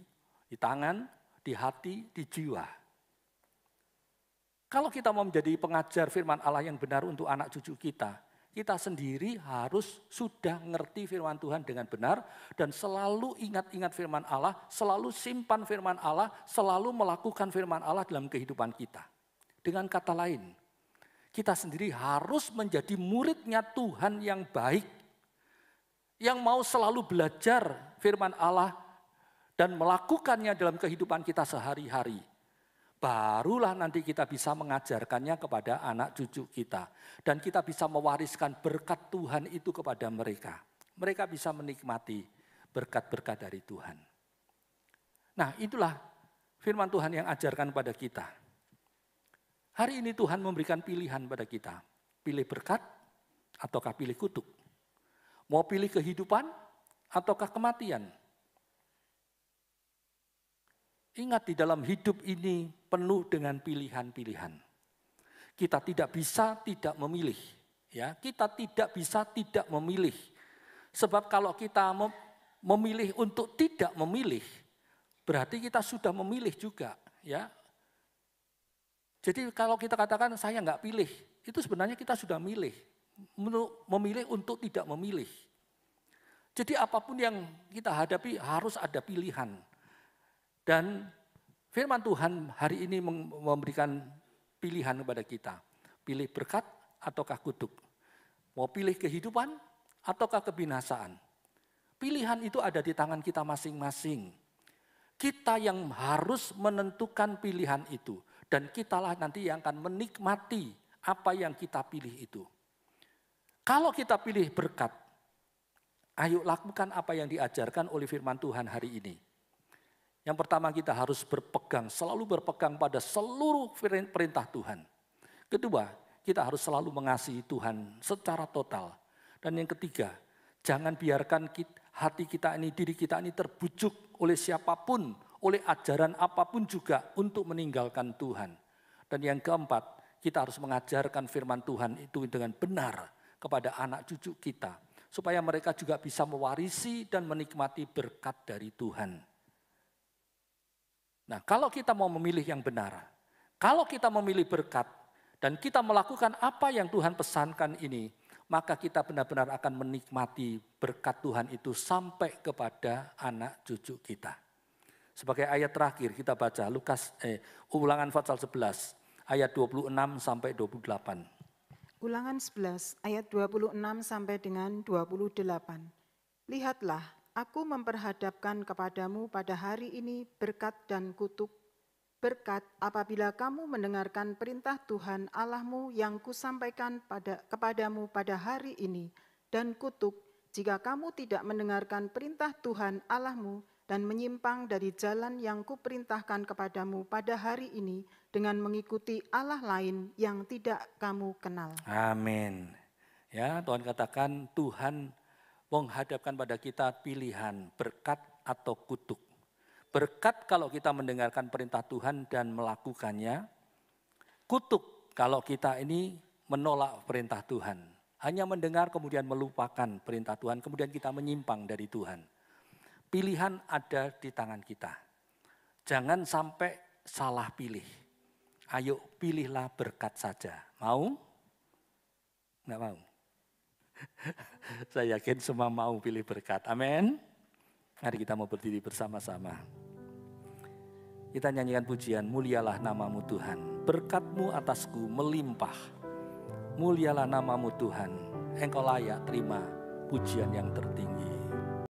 di tangan, di hati, di jiwa. Kalau kita mau menjadi pengajar firman Allah yang benar untuk anak cucu kita sendiri harus sudah ngerti firman Tuhan dengan benar dan selalu ingat-ingat firman Allah, selalu simpan firman Allah, selalu melakukan firman Allah dalam kehidupan kita. Dengan kata lain, kita sendiri harus menjadi muridnya Tuhan yang baik, yang mau selalu belajar firman Allah dan melakukannya dalam kehidupan kita sehari-hari. Barulah nanti kita bisa mengajarkannya kepada anak cucu kita. Dan kita bisa mewariskan berkat Tuhan itu kepada mereka. Mereka bisa menikmati berkat-berkat dari Tuhan. Nah, itulah firman Tuhan yang ajarkan pada kita. Hari ini Tuhan memberikan pilihan pada kita. Pilih berkat ataukah pilih kutuk. Mau pilih kehidupan ataukah kematian. Ingat, di dalam hidup ini penuh dengan pilihan-pilihan. Kita tidak bisa tidak memilih. Ya, kita tidak bisa tidak memilih. Sebab kalau kita memilih untuk tidak memilih, berarti kita sudah memilih juga. Ya. Jadi kalau kita katakan saya nggak pilih, itu sebenarnya kita sudah memilih untuk tidak memilih. Jadi apapun yang kita hadapi harus ada pilihan. Dan Firman Tuhan hari ini memberikan pilihan kepada kita. Pilih berkat ataukah kutuk. Mau pilih kehidupan ataukah kebinasaan. Pilihan itu ada di tangan kita masing-masing. Kita yang harus menentukan pilihan itu. Dan kitalah nanti yang akan menikmati apa yang kita pilih itu. Kalau kita pilih berkat, ayo lakukan apa yang diajarkan oleh firman Tuhan hari ini. Yang pertama kita harus selalu berpegang pada seluruh perintah Tuhan. Kedua, kita harus selalu mengasihi Tuhan secara total. Dan yang ketiga, jangan biarkan hati kita ini, diri kita ini terbujuk oleh siapapun, oleh ajaran apapun juga untuk meninggalkan Tuhan. Dan yang keempat, kita harus mengajarkan firman Tuhan itu dengan benar kepada anak cucu kita. Supaya mereka juga bisa mewarisi dan menikmati berkat dari Tuhan. Nah, kalau kita mau memilih yang benar, kalau kita memilih berkat, dan kita melakukan apa yang Tuhan pesankan ini, maka kita benar-benar akan menikmati berkat Tuhan itu sampai kepada anak cucu kita. Sebagai ayat terakhir kita baca Ulangan pasal 11 ayat 26 sampai 28. Ulangan 11 ayat 26 sampai dengan 28. Lihatlah, aku memperhadapkan kepadamu pada hari ini berkat dan kutuk. Berkat apabila kamu mendengarkan perintah Tuhan Allahmu yang kusampaikan kepadamu pada hari ini, dan kutuk jika kamu tidak mendengarkan perintah Tuhan Allahmu dan menyimpang dari jalan yang kuperintahkan kepadamu pada hari ini dengan mengikuti Allah lain yang tidak kamu kenal. Amin. Ya, Tuhan katakan Tuhan menghadapkan pada kita pilihan berkat atau kutuk. Berkat kalau kita mendengarkan perintah Tuhan dan melakukannya. Kutuk kalau kita ini menolak perintah Tuhan. Hanya mendengar kemudian melupakan perintah Tuhan, kemudian kita menyimpang dari Tuhan. Pilihan ada di tangan kita. Jangan sampai salah pilih. Ayo pilihlah berkat saja. Mau? Enggak mau? Saya yakin semua mau pilih berkat. Amin. Mari kita mau berdiri bersama-sama. Kita nyanyikan pujian, mulialah namamu Tuhan. Berkat-Mu atasku melimpah. Mulialah namamu Tuhan. Engkau layak terima pujian yang tertinggi.